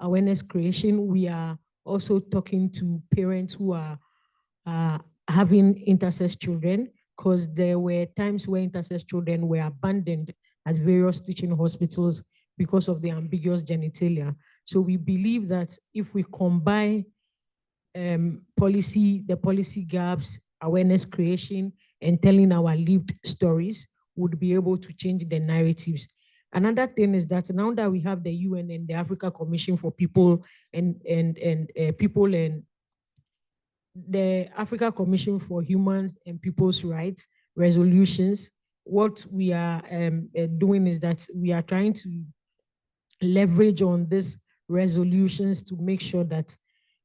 Speaker 6: awareness creation, we are also talking to parents who are having intersex children, because there were times where intersex children were abandoned at various teaching hospitals because of the ambiguous genitalia. So we believe that if we combine the policy gaps, awareness creation, and telling our lived stories, would be able to change the narratives. Another thing is that now that we have the UN and the Africa Commission for People and the Africa Commission for Human and People's Rights resolutions, what we are doing is that we are trying to leverage on these resolutions to make sure that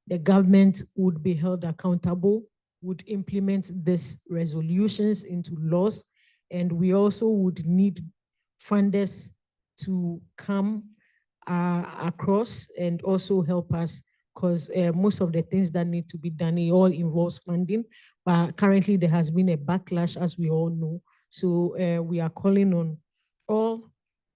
Speaker 6: the government would be held accountable, would implement these resolutions into laws, and we also would need funders to come across and also help us, because most of the things that need to be done, it all involves funding. But currently there has been a backlash, as we all know. So we are calling on all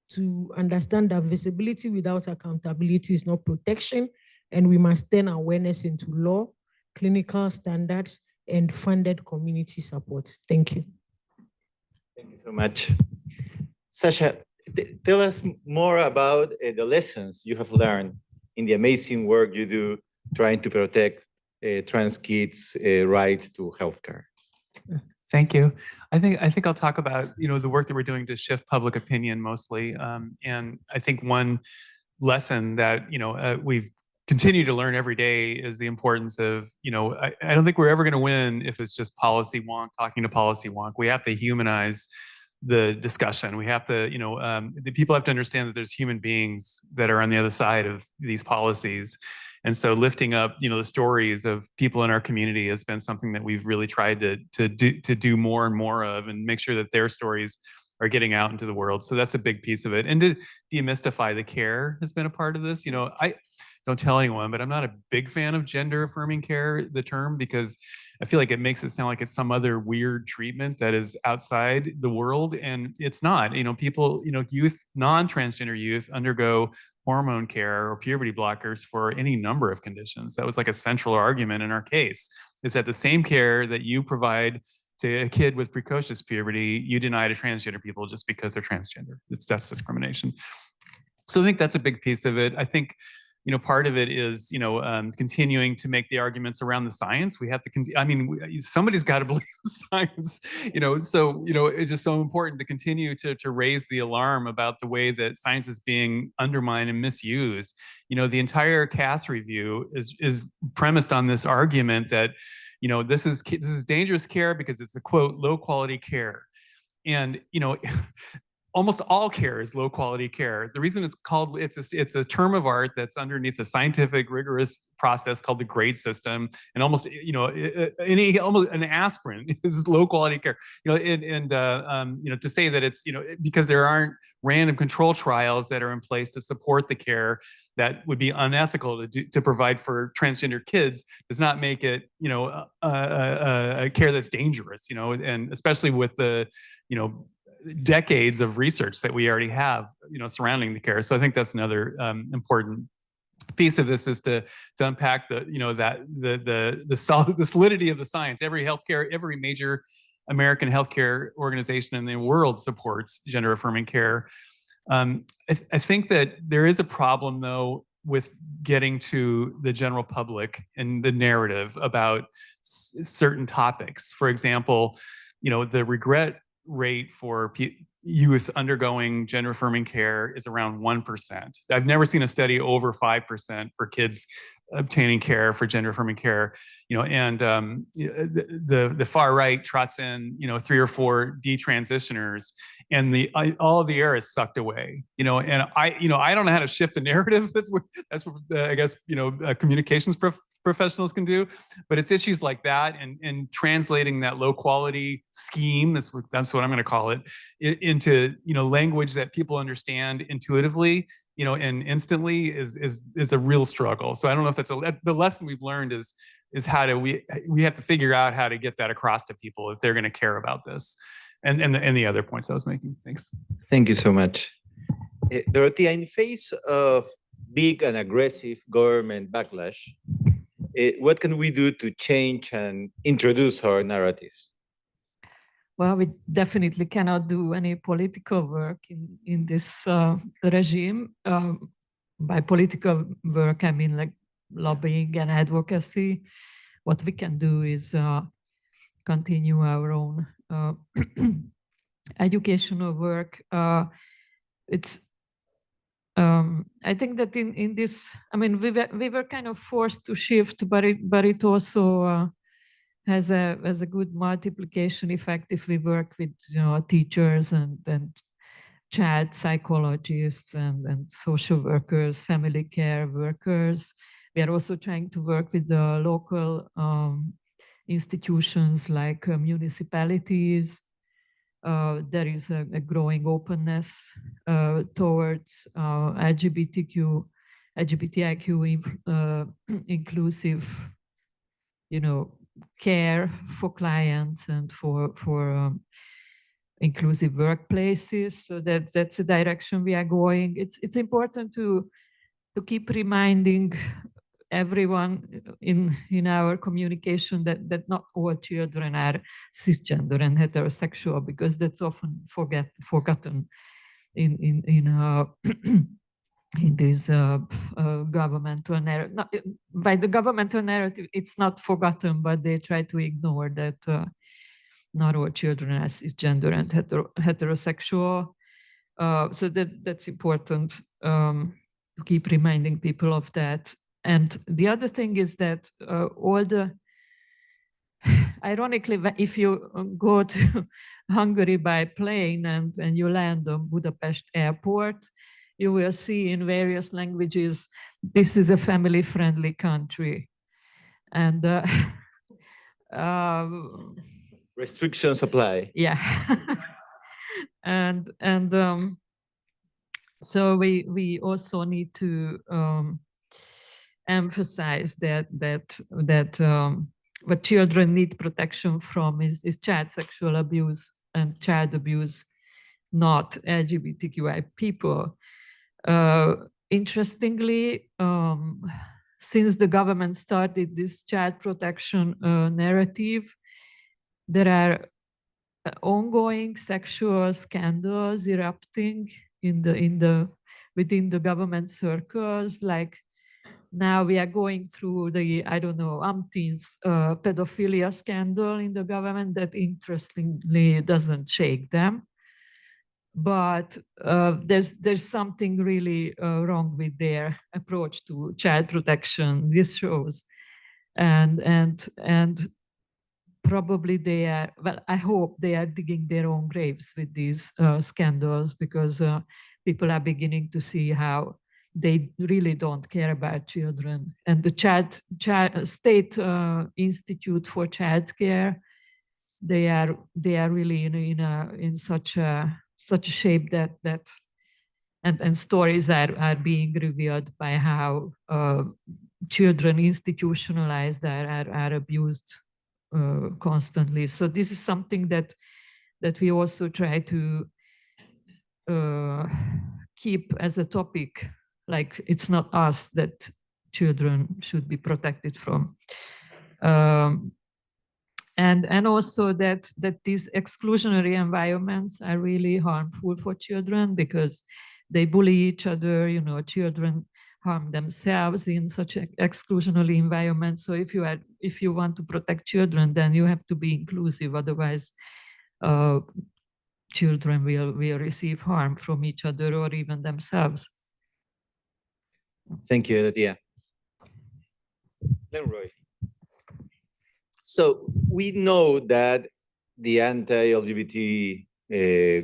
Speaker 6: to understand that visibility without accountability is not protection, and we must turn awareness into law, clinical standards, and funded community support. Thank you.
Speaker 3: Thank you so much. Sasha, tell us more about the lessons you have learned in the amazing work you do trying to protect trans kids' right to healthcare.
Speaker 7: Thank you. I think I'll talk about the work that we're doing to shift public opinion mostly, and I think one lesson that we've continued to learn every day is the importance of I don't think we're ever going to win if it's just policy wonk talking to policy wonk. We have to humanize the discussion. We have to the people have to understand that there's human beings that are on the other side of these policies. And so lifting up, the stories of people in our community has been something that we've really tried to do more and more of, and make sure that their stories are getting out into the world. So that's a big piece of it. And to demystify the care has been a part of this. I don't tell anyone, but I'm not a big fan of gender affirming care, the term, because I feel like it makes it sound like it's some other weird treatment that is outside the world, and it's not. People, youth, non-transgender youth undergo hormone care or puberty blockers for any number of conditions. That was like a central argument in our case, is that the same care that you provide to a kid with precocious puberty, you deny to transgender people just because they're transgender. That's discrimination. So I think that's a big piece of it. I think, you know, part of it is, you know, continuing to make the arguments around the science. We have to, somebody's got to believe the science, you know, so, you know, it's just so important to continue to raise the alarm about the way that science is being undermined and misused. You know, the entire Cass review is premised on this argument that, you know, this is dangerous care because it's a quote, low quality care. And, you know, almost all care is low quality care. The reason it's called, it's a term of art that's underneath a scientific, rigorous process called the grade system. And almost, you know, almost an aspirin is low quality care. You know, you know, to say that it's, you know, because there aren't random control trials that are in place to support the care that would be unethical to provide for transgender kids does not make it, you know, a care that's dangerous, you know, and especially with the, you know, decades of research that we already have, you know, surrounding the care. So I think that's another important piece of this, is to unpack the, you know, that the solidity of the science. Every major American healthcare organization in the world supports gender affirming care. I think that there is a problem though with getting to the general public and the narrative about certain topics. For example, you know, the regret rate for youth undergoing gender affirming care is around 1%. I've never seen a study over 5% for kids obtaining care for gender affirming care, you know, and the far right trots in, you know, 3 or 4 detransitioners, and all of the air is sucked away, you know, and I don't know how to shift the narrative. That's what I guess, you know, communications professionals can do, but it's issues like that, and translating that low quality scheme, that's what I'm going to call it, into, you know, language that people understand intuitively, you know, and instantly is a real struggle. So I don't know if that's the lesson we've learned is how do we have to figure out how to get that across to people if they're going to care about this, and the other points I was making. Thanks.
Speaker 3: Thank you so much. Dorothea, in face of big and aggressive government backlash, what can we do to change and introduce our narratives?
Speaker 4: Well, we definitely cannot do any political work in this regime. By political work, I mean like lobbying and advocacy. What we can do is continue our own educational work. I think that in this, I mean, we were kind of forced to shift, but it also has a good multiplication effect if we work with, you know, teachers and child psychologists and social workers, family care workers. We are also trying to work with the local institutions like municipalities. There is a growing openness towards LGBTIQ inclusive, you know, care for clients and for inclusive workplaces. So that's the direction we are going. It's important to keep reminding everyone in our communication that not all children are cisgender and heterosexual, because that's often forgotten in in this governmental narrative. By the governmental narrative, it's not forgotten, but they try to ignore that not all children are cisgender and heterosexual. So that's important to keep reminding people of that. And the other thing is that ironically, if you go to Hungary by plane and you land on Budapest airport, you will see in various languages, this is a family-friendly country. And
Speaker 3: restrictions apply.
Speaker 4: Yeah. and so we also need to emphasize that what children need protection from is child sexual abuse and child abuse, not LGBTQI people. Interestingly, since the government started this child protection narrative, there are ongoing sexual scandals erupting within the government circles. Like now we are going through the, I don't know, umpteenth pedophilia scandal in the government that interestingly doesn't shake them. But there's something really wrong with their approach to child protection, this shows. And probably they are, well, I hope they are digging their own graves with these scandals, because people are beginning to see how they really don't care about children. And the State Institute for Child Care, they are really in such a shape that and stories are being revealed by how children institutionalized are abused constantly. So this is something that we also try to keep as a topic. Like, it's not us that children should be protected from. And also that these exclusionary environments are really harmful for children, because they bully each other. Children harm themselves in such exclusionary environments. So if you want to protect children, then you have to be inclusive. Otherwise, children will receive harm from each other or even themselves.
Speaker 3: Thank you, Aditya. Leroy. So we know that the anti-LGBT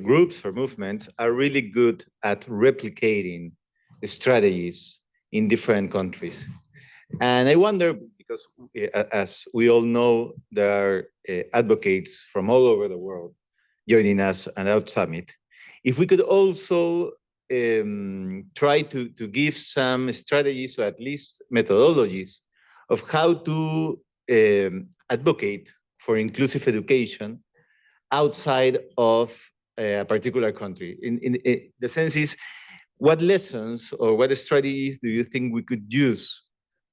Speaker 3: groups or movements are really good at replicating strategies in different countries. And I wonder, because as we all know, there are advocates from all over the world joining us at our summit, if we could also try to give some strategies, or at least methodologies, of how to advocate for inclusive education outside of a particular country. In the sense is, what lessons or what strategies do you think we could use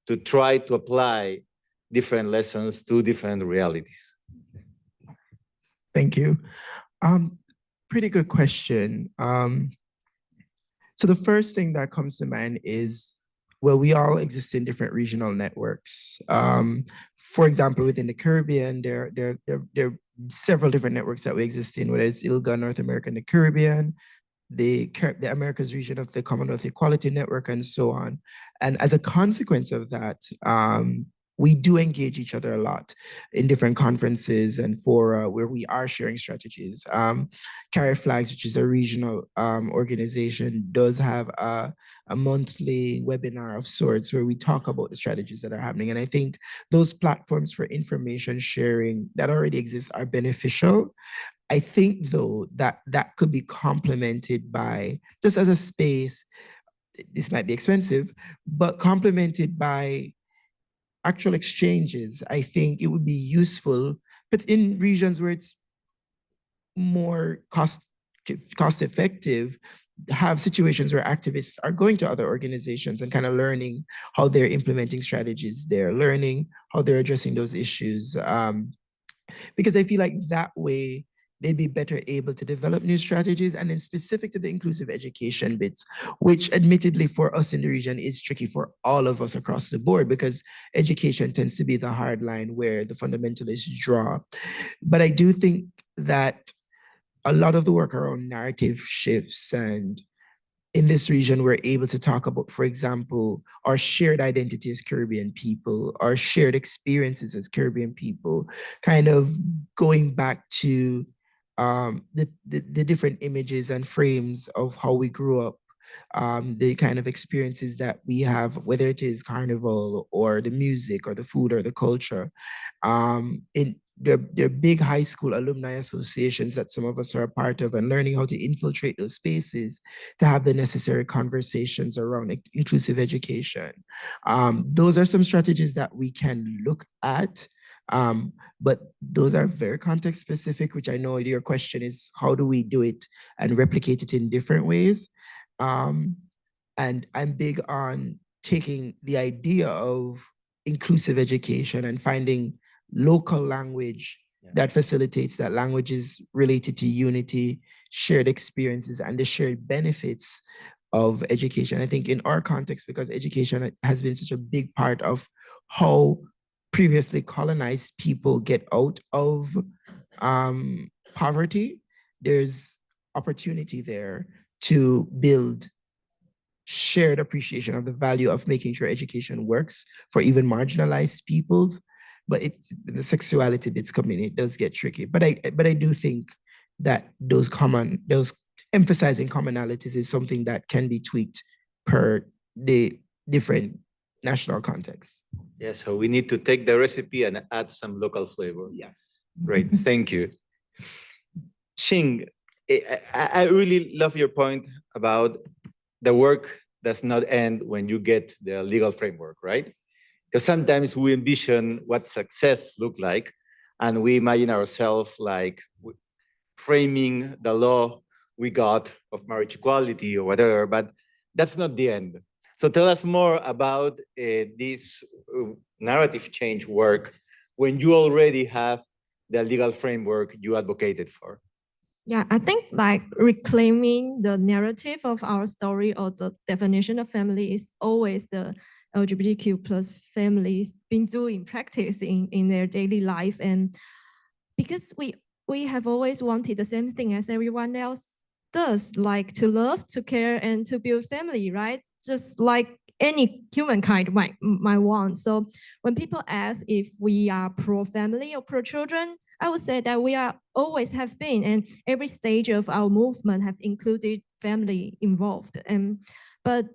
Speaker 3: to try to apply different lessons to different realities?
Speaker 5: Thank you. Pretty good question. So the first thing that comes to mind is, well, we all exist in different regional networks. For example, within the Caribbean, there are several different networks that we exist in, whether it's ILGA, North America and the Caribbean, the Americas region of the Commonwealth Equality Network, and so on. And as a consequence of that, we do engage each other a lot in different conferences and fora where we are sharing strategies. Carry Flags, which is a regional organization, does have a monthly webinar of sorts where we talk about the strategies that are happening. And I think those platforms for information sharing that already exist are beneficial. I think, though, that could be complemented by, just as a space, this might be expensive, but complemented by actual exchanges. I think it would be useful, but in regions where it's more cost effective, have situations where activists are going to other organizations and kind of learning how they're implementing strategies there, learning how they're addressing those issues. Because I feel like that way, they'd be better able to develop new strategies. And then specific to the inclusive education bits, which admittedly for us in the region is tricky for all of us across the board, because education tends to be the hard line where the fundamentalists draw. But I do think that a lot of the work around narrative shifts, and in this region, we're able to talk about, for example, our shared identity as Caribbean people, our shared experiences as Caribbean people, kind of going back to the different images and frames of how we grew up, the kind of experiences that we have, whether it is carnival or the music or the food or the culture. In there are big high school alumni associations that some of us are a part of, and learning how to infiltrate those spaces to have the necessary conversations around inclusive education. Those are some strategies that we can look at. But those are very context specific, which I know your question is, how do we do it and replicate it in different ways? And I'm big on taking the idea of inclusive education and finding local language that facilitates that. Language is related to unity, shared experiences, and the shared benefits of education. I think in our context, because education has been such a big part of how previously colonized people get out of poverty, there's opportunity there to build shared appreciation of the value of making sure education works for even marginalized peoples. But the sexuality bits come in, it does get tricky. But I do think that those emphasizing commonalities is something that can be tweaked per the different national contexts.
Speaker 3: Yeah, so we need to take the recipe and add some local flavor.
Speaker 5: Yeah.
Speaker 3: Great, thank you. Xing, I really love your point about the work does not end when you get the legal framework, right? Because sometimes we envision what success look like, and we imagine ourselves like framing the law we got of marriage equality or whatever, but that's not the end. So tell us more about this narrative change work when you already have the legal framework you advocated for.
Speaker 9: Yeah, I think like reclaiming the narrative of our story or the definition of family is always the LGBTQ plus families been doing practice in their daily life. And because we have always wanted the same thing as everyone else does, like to love, to care, and to build family, right? Just like any humankind might want. So when people ask if we are pro-family or pro-children, I would say that we are always have been, and every stage of our movement have included family involved. But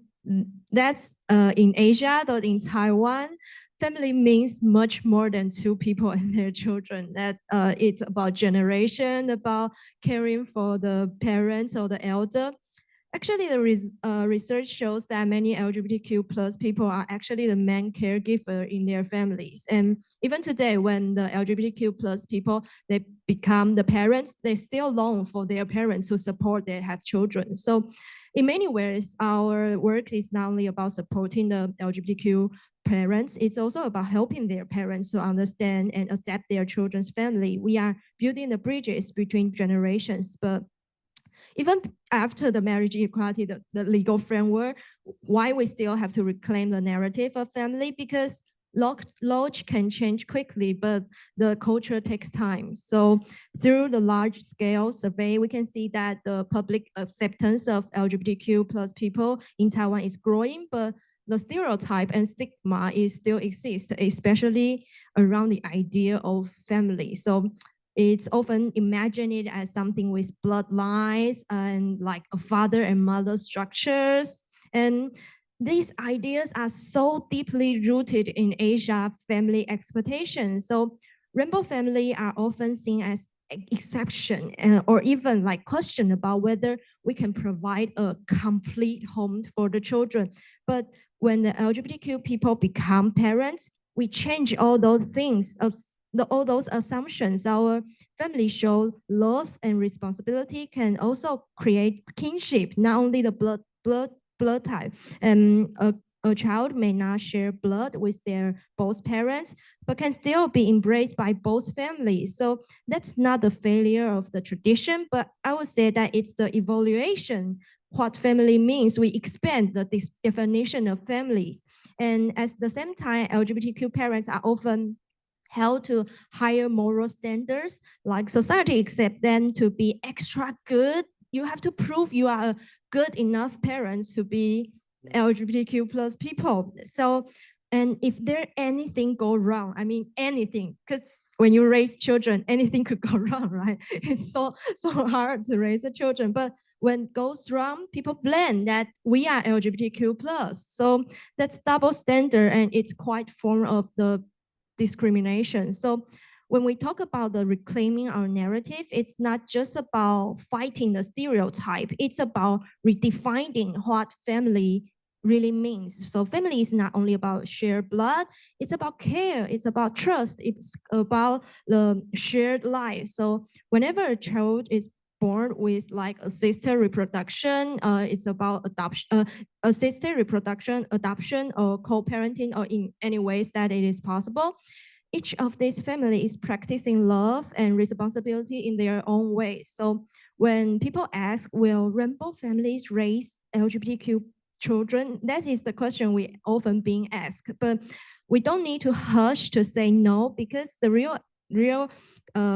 Speaker 9: that's in Asia, or in Taiwan, family means much more than two people and their children. That it's about generation, about caring for the parents or the elder. Actually, the research shows that many LGBTQ plus people are actually the main caregiver in their families. And even today, when the LGBTQ plus people, they become the parents, they still long for their parents to support they have children. So in many ways, our work is not only about supporting the LGBTQ parents, it's also about helping their parents to understand and accept their children's family. We are building the bridges between generations, but even after the marriage equality, the legal framework, why we still have to reclaim the narrative of family? Because law can change quickly, but the culture takes time. So through the large scale survey, we can see that the public acceptance of LGBTQ plus people in Taiwan is growing, but the stereotype and stigma is still exists, especially around the idea of family. So it's often imagined as something with bloodlines and like a father and mother structures. And these ideas are so deeply rooted in Asia family expectations. So rainbow family are often seen as exception or even like question about whether we can provide a complete home for the children. But when the LGBTQ people become parents, we change all those things of all those assumptions. Our family show love and responsibility can also create kinship, not only the blood type. And a child may not share blood with their both parents, but can still be embraced by both families. So that's not the failure of the tradition, but I would say that it's the evaluation. What family means, we expand the definition of families. And at the same time, LGBTQ parents are often held to higher moral standards, like society accept them to be extra good. You have to prove you are a good enough parents to be LGBTQ plus people. So, and if there anything go wrong, I mean anything, because when you raise children, anything could go wrong, right? It's so hard to raise the children. But when it goes wrong, people blame that we are LGBTQ plus. So that's double standard, and it's quite form of the discrimination. So when we talk about the reclaiming our narrative, it's not just about fighting the stereotype, it's about redefining what family really means. So family is not only about shared blood, it's about care, it's about trust, it's about the shared life. So whenever a child is born with like assisted reproduction, it's about adoption, assisted reproduction, adoption, or co-parenting, or in any ways that it is possible. each of these family is practicing love and responsibility in their own ways. So when people ask, will rainbow families raise LGBTQ children? That is the question we often being asked. But we don't need to hush to say no, because the real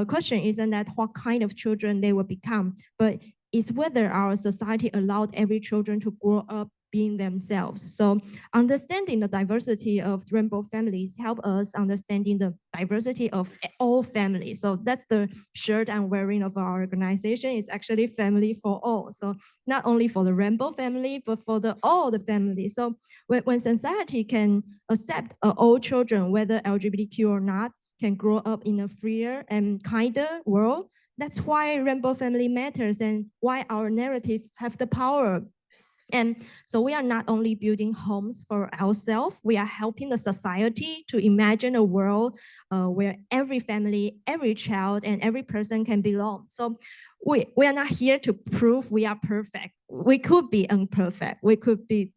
Speaker 9: question isn't that what kind of children they will become, but it's whether our society allowed every children to grow up being themselves. So understanding the diversity of rainbow families help us understanding the diversity of all families. So that's the shirt I'm wearing of our organization. It's actually family for all. So not only for the rainbow family, but for all the families. So when society can accept all children, whether LGBTQ or not, can grow up in a freer and kinder world, that's why rainbow family matters and why our narrative have the power. And so we are not only building homes for ourselves, we are helping the society to imagine a world where every family, every child, and every person can belong. So we are not here to prove we are perfect. We could be imperfect. We could be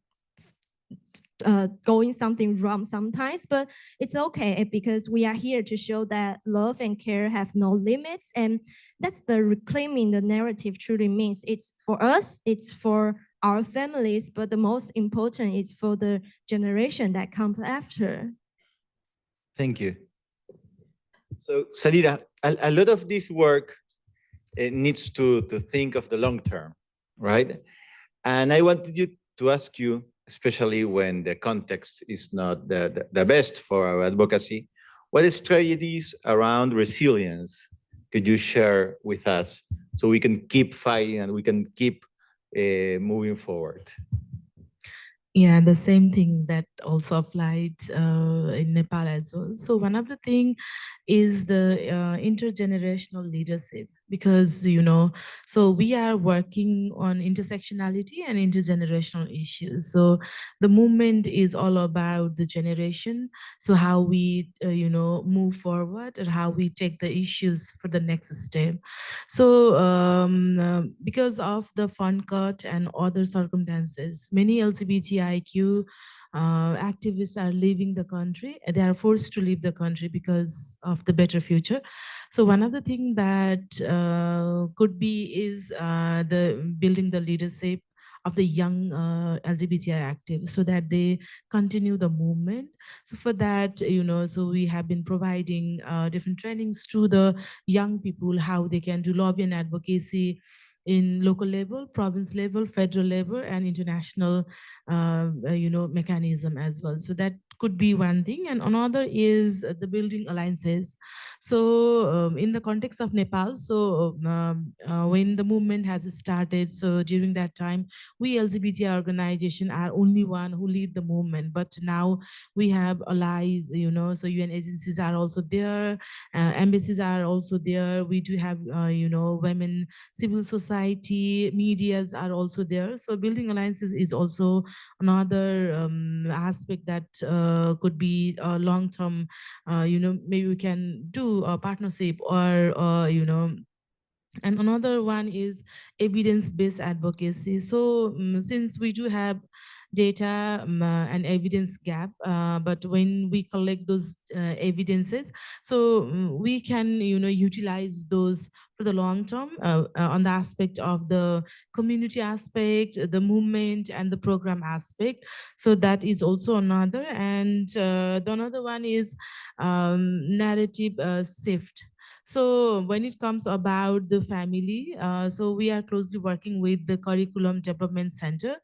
Speaker 9: going something wrong sometimes, but it's okay because we are here to show that love and care have no limits. And that's the reclaiming the narrative truly means. It's for us, it's for our families, but the most important is for the generation that comes after.
Speaker 3: Thank you. So, Salida, a lot of this work needs to think of the long term, right? And I wanted you to ask you, especially when the context is not the best for our advocacy, what strategies around resilience could you share with us so we can keep fighting and we can keep moving forward?
Speaker 8: Yeah, the same thing that also applied in Nepal as well. So one of the thing is the intergenerational leadership, because, you know, so we are working on intersectionality and intergenerational issues. So the movement is all about the generation. So how we, you know, move forward and how we take the issues for the next step. So because of the fund cut and other circumstances, many LGBTIQ activists are leaving the country. They are forced to leave the country because of the better future. So one of the things that could be is the building the leadership of the young LGBTI actives so that they continue the movement. So for that, you know, so we have been providing different trainings to the young people, how they can do lobby and advocacy in local level, province level, federal level, and international, you know, mechanism as well. So that could be one thing. And another is the building alliances. So in the context of Nepal, so when the movement has started, so during that time, we LGBTI organization are only one who lead the movement. But now we have allies, you know, so UN agencies are also there, embassies are also there. We do have, you know, women, civil society, medias are also there. So building alliances is also another aspect that could be a long-term, you know, maybe we can do a partnership or, you know, and another one is evidence-based advocacy. So since we do have data and evidence gap, but when we collect those evidences, so we can, you know, utilize those for the long term on the aspect of the community aspect, the movement, and the program aspect. So that is also another. And the another one is narrative shift. So when it comes about the family, so we are closely working with the Curriculum Development Center.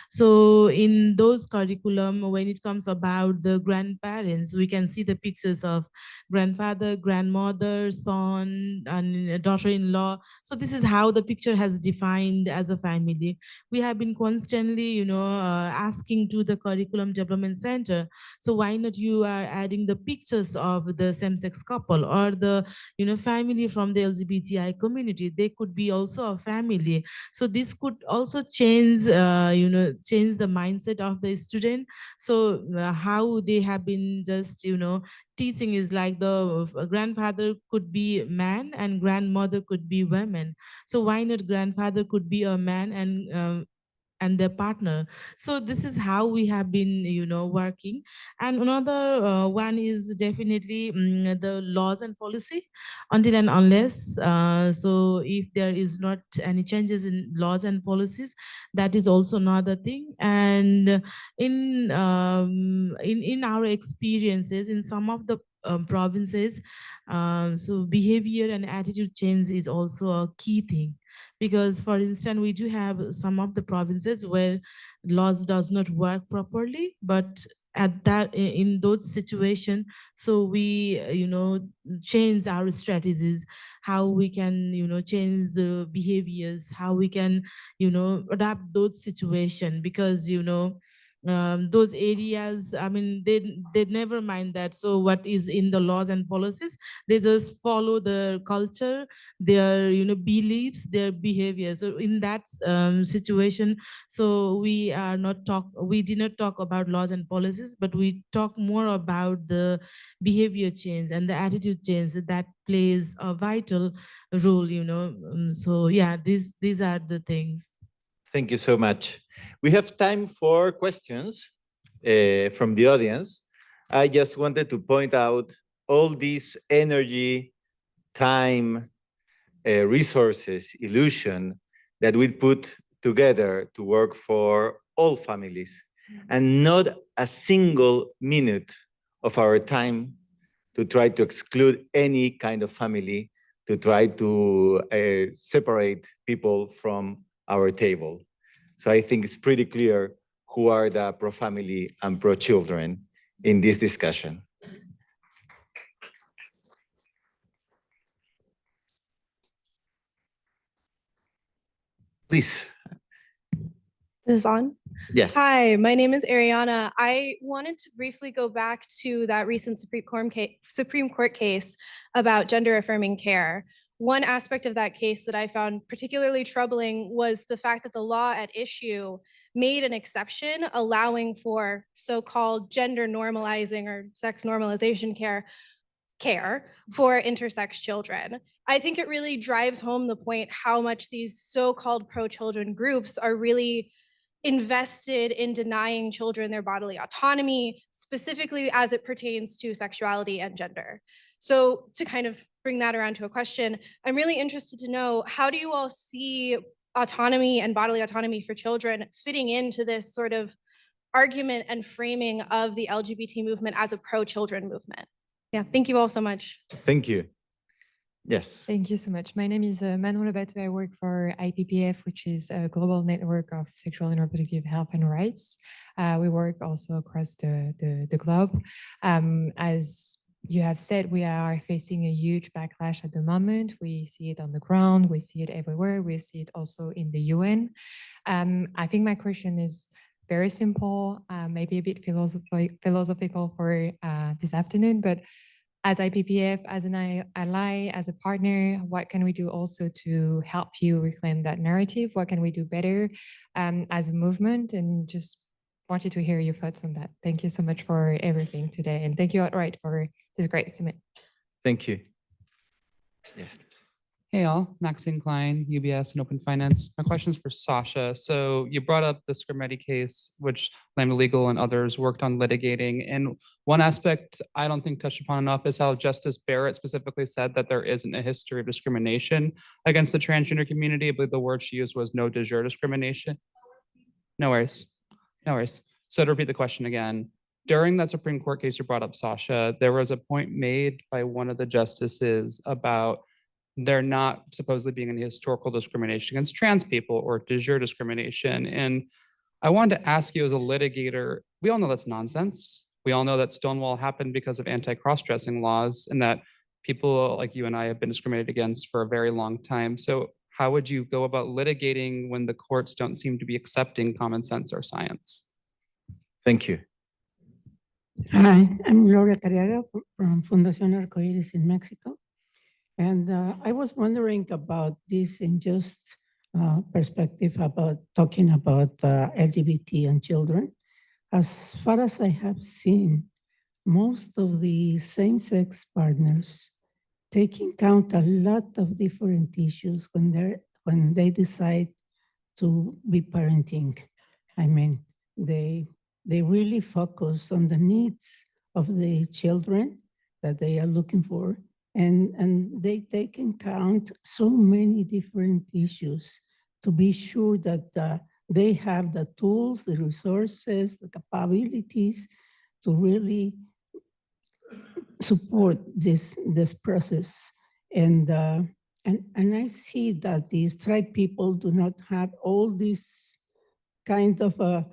Speaker 8: So in those curriculum, when it comes about the grandparents, we can see the pictures of grandfather, grandmother, son, and daughter-in-law. So this is how the picture has defined as a family. We have been constantly, you know, asking to the Curriculum Development Center, so why not you are adding the pictures of the same-sex couple or the, you know, family from the LGBTI community? They could be also a family. So this could also change, you know, change the mindset of the student. So how they have been just, you know, teaching is like the grandfather could be man and grandmother could be women. So why not grandfather could be a man and and their partner. So this is how we have been, working. And another one is definitely the laws and policy. Until and unless, so if there is not any changes in laws and policies, that is also another thing. And in our experiences in some of the provinces, so behavior and attitude change is also a key thing. Because for instance, we do have some of the provinces where laws does not work properly, but at that in those situations, so we change our strategies, how we can change the behaviors, how we can adapt those situations. Because those areas, I mean, they never mind that, so what is in the laws and policies, they just follow the culture, their beliefs, their behavior. So in that situation, so we did not talk about laws and policies, but we talk more about the behavior change and the attitude change that plays a vital role. So yeah, these are the things.
Speaker 3: Thank you so much. We have time for questions from the audience. I just wanted to point out all these energy, time, resources, illusion that we put together to work for all families, and not a single minute of our time to try to exclude any kind of family, to try to separate people from our table. So I think it's pretty clear who are the pro-family and pro-children in this discussion. Please.
Speaker 10: This is on?
Speaker 3: Yes.
Speaker 10: Hi, my name is Ariana. I wanted to briefly go back to that recent Supreme Court case about gender affirming care. One aspect of that case that I found particularly troubling was the fact that the law at issue made an exception allowing for so-called gender normalizing or sex normalization care for intersex children. I think it really drives home the point how much these so-called pro-children groups are really invested in denying children their bodily autonomy, specifically as it pertains to sexuality and gender. So to kind of bring that around to a question, I'm really interested to know, how do you all see autonomy and bodily autonomy for children fitting into this sort of argument and framing of the LGBT movement as a pro-children movement? Yeah, thank you all so much.
Speaker 3: Thank you. Yes.
Speaker 11: Thank you so much. My name is Manuela Beto. I work for IPPF, which is a global network of sexual and reproductive health and rights. We work also across the globe. As you have said, we are facing a huge backlash at the moment. We see it on the ground. We see it everywhere. We see it also in the UN. I think my question is very simple, maybe a bit philosophical for this afternoon, but as IPPF, as an ally, as a partner, what can we do also to help you reclaim that narrative? What can we do better as a movement? And just wanted to hear your thoughts on that. Thank you so much for everything today. And thank you outright for this great summit.
Speaker 3: Thank you. Yes.
Speaker 12: Hey all, Maxine Klein, UBS and Open Finance. My question is for Sasha. So you brought up the Scrimetti case, which Lambda Legal and others worked on litigating. And one aspect I don't think touched upon enough is how Justice Barrett specifically said that there isn't a history of discrimination against the transgender community. I believe the word she used was no de jure discrimination. No worries, no worries. So to repeat the question again, during that Supreme Court case you brought up, Sasha, there was a point made by one of the justices about there not supposedly being any historical discrimination against trans people or de jure discrimination. And I wanted to ask you as a litigator, we all know that's nonsense. We all know that Stonewall happened because of anti-cross-dressing laws and that people like you and I have been discriminated against for a very long time. So how would you go about litigating when the courts don't seem to be accepting common sense or science?
Speaker 3: Thank you.
Speaker 13: Hi, I'm Gloria Carriaga from Fundación Arcoiris in Mexico. And I was wondering about this in just perspective about talking about LGBT and children. As far as I have seen, most of the same-sex partners take in count a lot of different issues when they decide to be parenting. I mean, they really focus on the needs of the children that they are looking for, and they take into account so many different issues to be sure that they have the tools, the resources, the capabilities to really support this process. And I see that these tribe people do not have all these kind of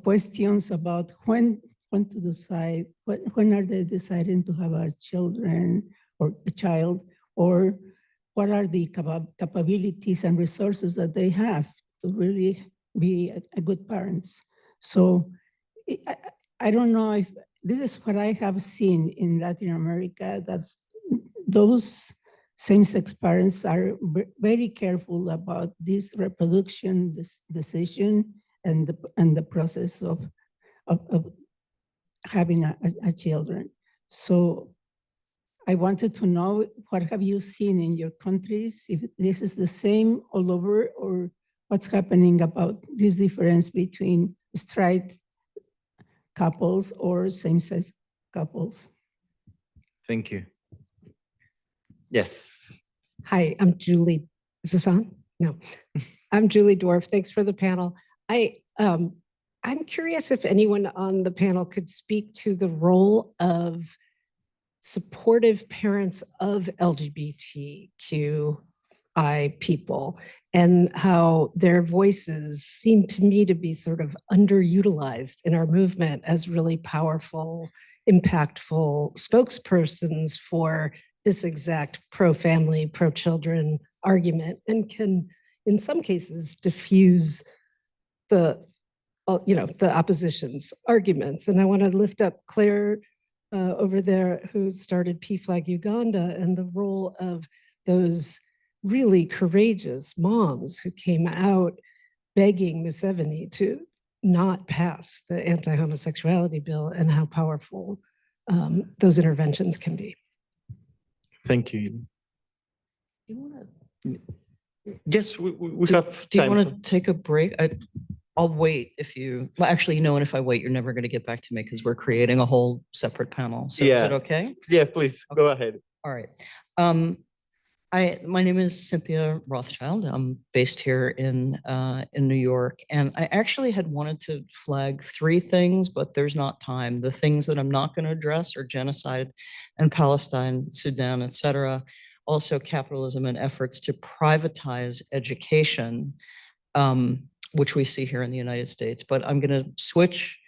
Speaker 13: questions about when to decide, when are they deciding to have a children or a child, or what are the capabilities and resources that they have to really be a good parents. So I don't know if this is what I have seen in Latin America, that's those same-sex parents are very careful about this reproduction, this decision, and the process of having a children. So I wanted to know, what have you seen in your countries, if this is the same all over, or what's happening about this difference between straight couples or same-sex couples?
Speaker 3: Thank you. Yes.
Speaker 14: Hi, I'm Julie. Is this on? No. I'm Julie Dorff. Thanks for the panel. I'm curious if anyone on the panel could speak to the role of supportive parents of LGBTQI people and how their voices seem to me to be sort of underutilized in our movement as really powerful, impactful spokespersons for this exact pro-family, pro-children argument, and can, in some cases, diffuse the opposition's arguments. And I want to lift up Claire over there, who started PFLAG Uganda, and the role of those really courageous moms who came out begging Museveni to not pass the anti-homosexuality bill, and how powerful those interventions can be.
Speaker 3: Thank you. Yes, we have
Speaker 15: Do you
Speaker 3: time.
Speaker 15: want to take a break? I'll wait if you, well, actually, you know, and if I wait, you're never going to get back to me because we're creating a whole separate panel. So is it okay?
Speaker 3: Yeah, please, go ahead.
Speaker 15: All right. My name is Cynthia Rothschild. I'm based here in New York, and I actually had wanted to flag 3 things, but there's not time. The things that I'm not going to address are genocide in Palestine, Sudan, et cetera. Also capitalism and efforts to privatize education, which we see here in the United States. But I'm going to switch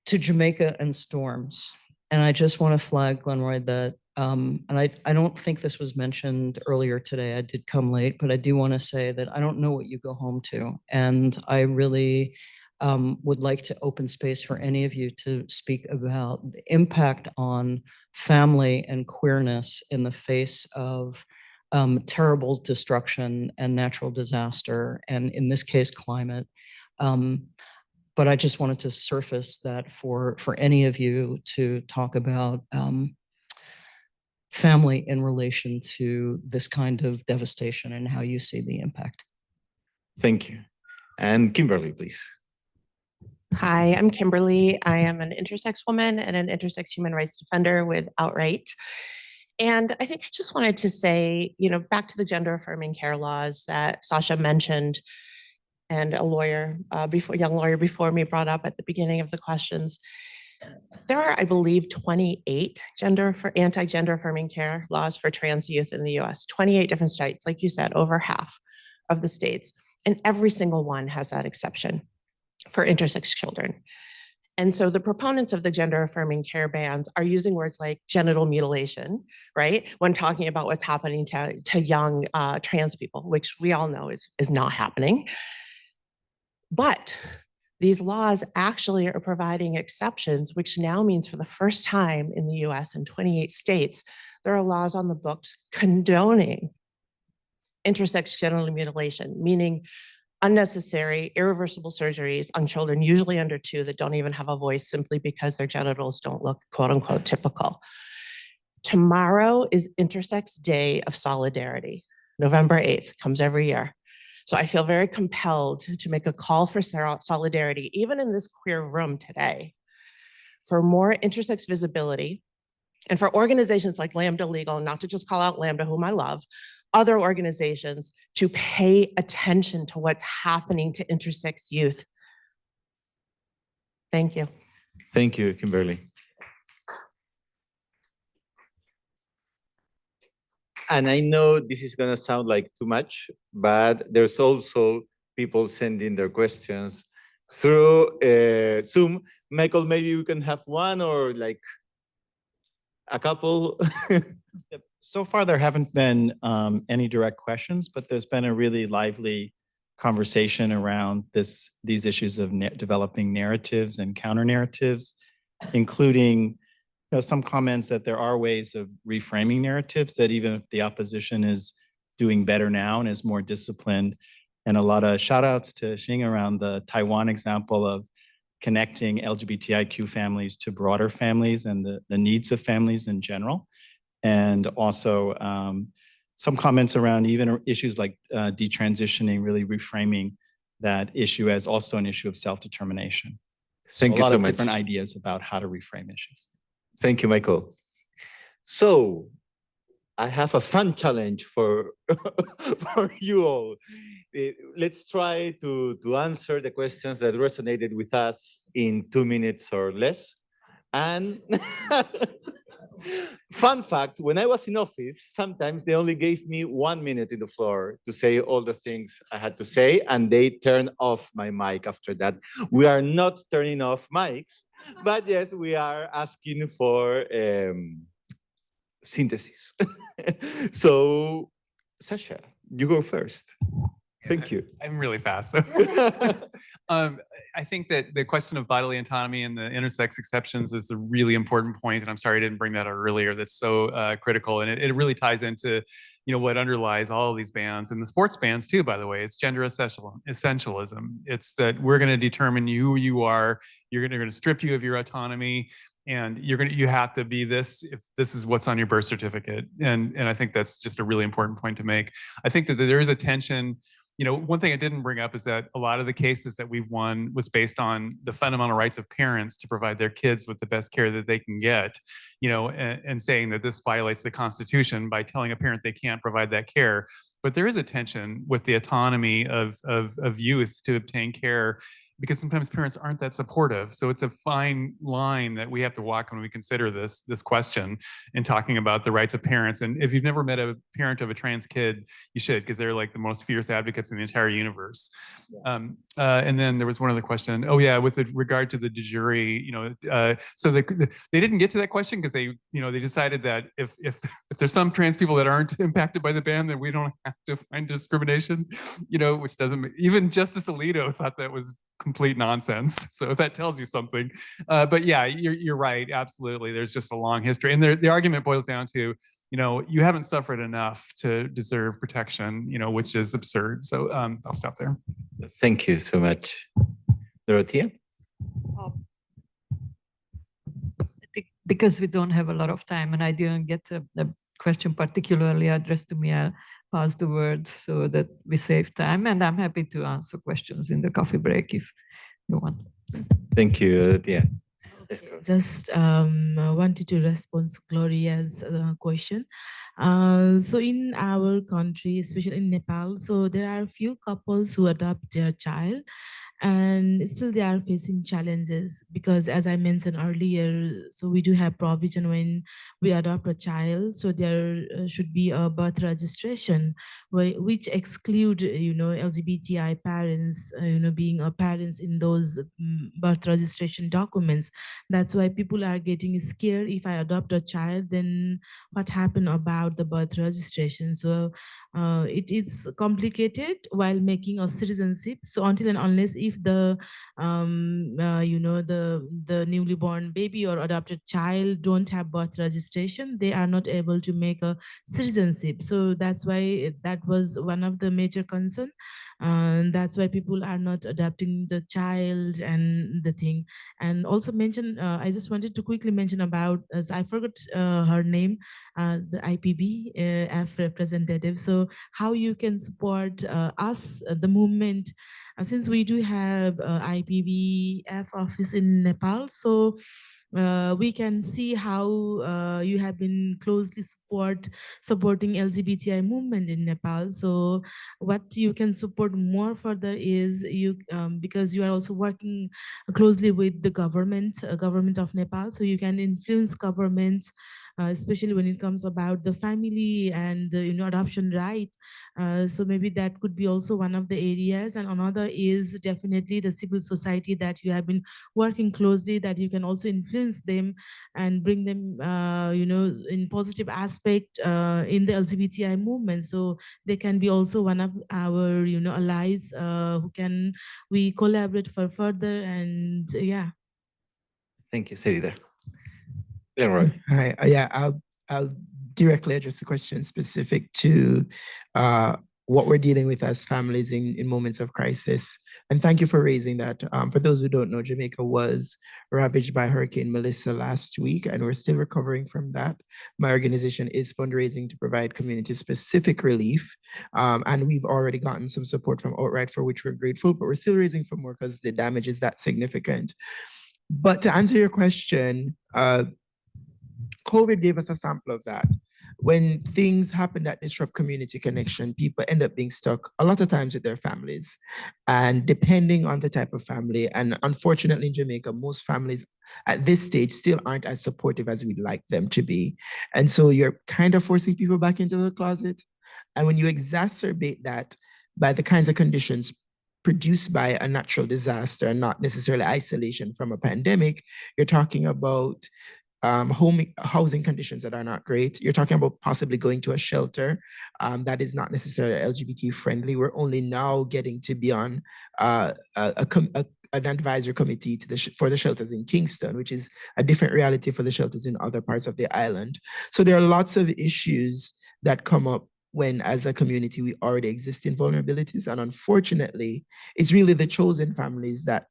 Speaker 15: to Jamaica and storms. And I just want to flag, Glenroy, that and I don't think this was mentioned earlier today. I did come late, but I do want to say that I don't know what you go home to. And I really would like to open space for any of you to speak about the impact on family and queerness in the face of terrible destruction and natural disaster, and in this case, climate. But I just wanted to surface that for any of you to talk about family in relation to this kind of devastation and how you see the impact.
Speaker 3: Thank you. And Kimberly, please.
Speaker 16: Hi, I'm Kimberly. I am an intersex woman and an intersex human rights defender with Outright. And I think I just wanted to say, back to the gender affirming care laws that Sasha mentioned, and a lawyer, young lawyer before me brought up at the beginning of the questions. There are, I believe, 28 anti-gender affirming care laws for trans youth in the US, 28 different states, like you said, over half of the states. And every single one has that exception for intersex children. And so the proponents of the gender affirming care bans are using words like genital mutilation, right? When talking about what's happening to young trans people, which we all know is not happening. But these laws actually are providing exceptions, which now means for the first time in the US in 28 states, there are laws on the books condoning intersex genital mutilation, meaning unnecessary, irreversible surgeries on children, usually under 2, that don't even have a voice simply because their genitals don't look quote unquote typical. Tomorrow is Intersex Day of Solidarity. November 8th, comes every year. So I feel very compelled to make a call for solidarity, even in this queer room today, for more intersex visibility and for organizations like Lambda Legal, not to just call out Lambda, whom I love, other organizations to pay attention to what's happening to intersex youth. Thank you.
Speaker 3: Thank you, Kimberly. And I know this is going to sound like too much, but there's also people sending their questions through Zoom. Michael, maybe we can have one or like a couple.
Speaker 17: So far, there haven't been any direct questions, but there's been a really lively conversation around these issues of developing narratives and counter narratives, including some comments that there are ways of reframing narratives, that even if the opposition is doing better now and is more disciplined, and a lot of shout outs to Xing around the Taiwan example of connecting LGBTIQ families to broader families and the needs of families in general. And also some comments around even issues like detransitioning, really reframing that issue as also an issue of self-determination.
Speaker 3: Thank you
Speaker 17: a lot
Speaker 3: so
Speaker 17: of
Speaker 3: much.
Speaker 17: different ideas about how to reframe issues.
Speaker 3: Thank you, Michael. So I have a fun challenge for, for you all. Let's try to answer the questions that resonated with us in 2 minutes or less. And fun fact, when I was in office, sometimes they only gave me 1 minute in the floor to say all the things I had to say, and they turned off my mic after that. We are not turning off mics, but yes, we are asking for synthesis. So, Sasha, you go first. Thank you.
Speaker 7: I'm really fast. I think that the question of bodily autonomy and the intersex exceptions is a really important point, and I'm sorry I didn't bring that out earlier. That's so critical, and it really ties into, what underlies all of these bans and the sports bans too. By the way, it's gender essentialism. It's that we're going to determine who you are. You're going to strip you of your autonomy, and you have to be this if this is what's on your birth certificate. And I think that's just a really important point to make. I think that there is a tension. One thing I didn't bring up is that a lot of the cases that we've won was based on the fundamental rights of parents to provide their kids with the best care that they can get, and saying that this violates the Constitution by telling a parent they can't provide that care. But there is a tension with the autonomy of youth to obtain care, because sometimes parents aren't that supportive. So it's a fine line that we have to walk when we consider this question in talking about the rights of parents. And if you've never met a parent of a trans kid, you should, because they're like the most fierce advocates in the entire universe. Yeah. And then there was one other question. Oh yeah, with regard to the de jure, so they didn't get to that question because they decided that if there's some trans people that aren't impacted by the ban, then we don't have to find discrimination, which doesn't even Justice Alito thought that was complete nonsense. So that tells you something. But yeah, you're right. Absolutely. There's just a long history. And the argument boils down to, you haven't suffered enough to deserve protection, which is absurd. So I'll stop there.
Speaker 3: Thank you so much. Dorothea?
Speaker 4: Because we don't have a lot of time and I didn't get the question particularly addressed to me, I'll pass the word so that we save time, and I'm happy to answer questions in the coffee break if you want.
Speaker 3: Thank you. Yeah.
Speaker 8: Just wanted to respond to Gloria's question. So in our country, especially in Nepal, so there are a few couples who adopt their child, and still they are facing challenges because, as I mentioned earlier, so we do have provision when we adopt a child, so there should be a birth registration which exclude LGBTI parents being parents in those birth registration documents. That's why people are getting scared. If I adopt a child, then what happened about the birth registration? So it is complicated while making a citizenship. So until and unless if if the the newly born baby or adopted child don't have birth registration, they are not able to make a citizenship. So that's why that was one of the major concern, and that's why people are not adopting the child and the thing. And also mention, I just wanted to quickly mention about, as I forgot her name, the IPBF representative. So how you can support us, the movement, since we do have IPBF office in Nepal. So we can see how you have been closely supporting LGBTI movement in Nepal. So what you can support more further is you, because you are also working closely with the government of Nepal, so you can influence governments, especially when it comes about the family and the adoption right. So maybe that could be also one of the areas. And another is definitely the civil society that you have been working closely, that you can also influence them and bring them in positive aspect in the LGBTI movement. So they can be also one of our allies who can we collaborate for further. And yeah.
Speaker 3: Thank you, Serida. Leroy.
Speaker 5: Hi, I'll directly address the question specific to what we're dealing with as families in moments of crisis. And thank you for raising that. For those who don't know, Jamaica was ravaged by Hurricane Melissa last week, and we're still recovering from that. My organization is fundraising to provide community-specific relief. And we've already gotten some support from Outright, for which we're grateful, but we're still raising for more because the damage is that significant. But to answer your question, COVID gave us a sample of that. When things happen that disrupt community connection, people end up being stuck a lot of times with their families. And depending on the type of family, and unfortunately in Jamaica, most families at this stage still aren't as supportive as we'd like them to be. And so you're kind of forcing people back into the closet. And when you exacerbate that by the kinds of conditions produced by a natural disaster and not necessarily isolation from a pandemic, you're talking about housing conditions that are not great. You're talking about possibly going to a shelter that is not necessarily LGBT friendly. We're only now getting to be on an advisory committee for the shelters in Kingston, which is a different reality for the shelters in other parts of the island. So there are lots of issues that come up when, as a community, we already exist in vulnerabilities. And unfortunately, it's really the chosen families that,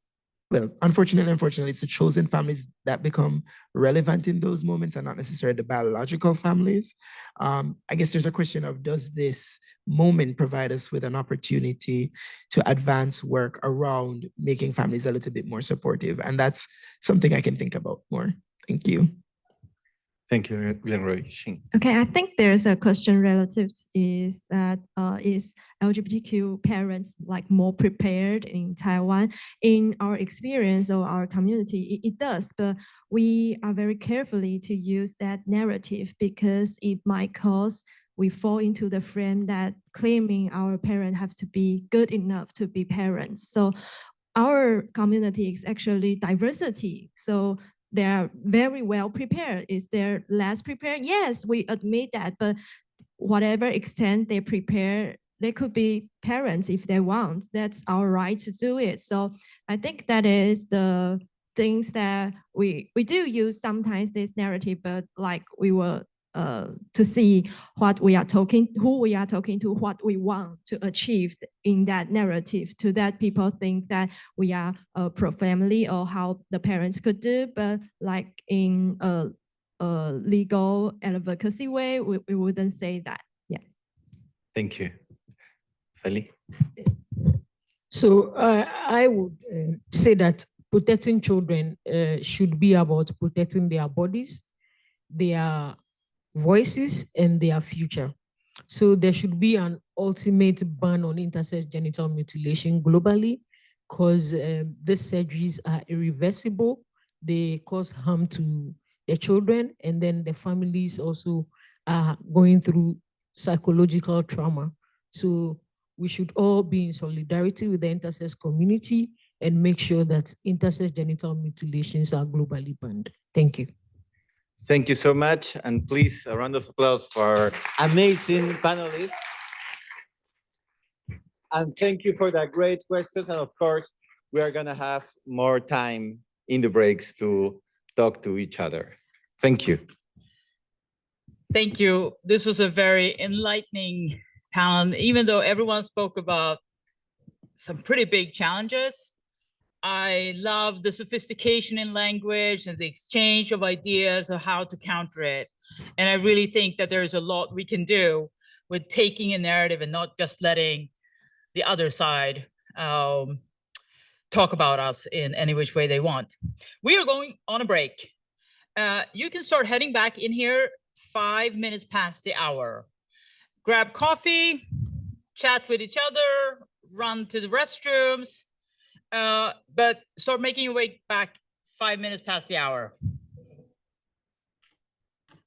Speaker 5: well, unfortunately, it's the chosen families that become relevant in those moments and not necessarily the biological families. I guess there's a question of, does this moment provide us with an opportunity to advance work around making families a little bit more supportive? And that's something I can think about more. Thank you.
Speaker 3: Thank you, Leroy.
Speaker 9: Okay, I think there's a question relative is that is LGBTQ parents like more prepared in Taiwan? In our experience or our community, it does, but we are very carefully to use that narrative because it might cause we fall into the frame that claiming our parents have to be good enough to be parents. So our community is actually diversity. So they are very well prepared. Is there less prepared? Yes, we admit that, but whatever extent they prepare, they could be parents if they want. That's our right to do it. So I think that is the things that we do use sometimes this narrative, but like we were to see what we are talking, who we are talking to, what we want to achieve in that narrative, to that people think that we are pro-family or how the parents could do, but like in a legal advocacy way, we wouldn't say that. Yeah.
Speaker 3: Thank you. Feli?
Speaker 6: So I would say that protecting children should be about protecting their bodies, their voices, and their future. So there should be an ultimate ban on intersex genital mutilation globally, because these surgeries are irreversible. They cause harm to the children, and then the families also are going through psychological trauma. So we should all be in solidarity with the intersex community and make sure that intersex genital mutilations are globally banned. Thank you.
Speaker 3: Thank you so much. And please, a round of applause for our amazing panelists. And thank you for the great questions. And of course, we are gonna have more time in the breaks to talk to each other. Thank you.
Speaker 1: Thank you. This was a very enlightening panel. Even though everyone spoke about some pretty big challenges, I love the sophistication in language and the exchange of ideas of how to counter it. And I really think that there's a lot we can do with taking a narrative and not just letting the other side talk about us in any which way they want. We are going on a break. You can start heading back in here 5 minutes past the hour. Grab coffee, chat with each other, run to the restrooms, but start making your way back 5 minutes past the hour.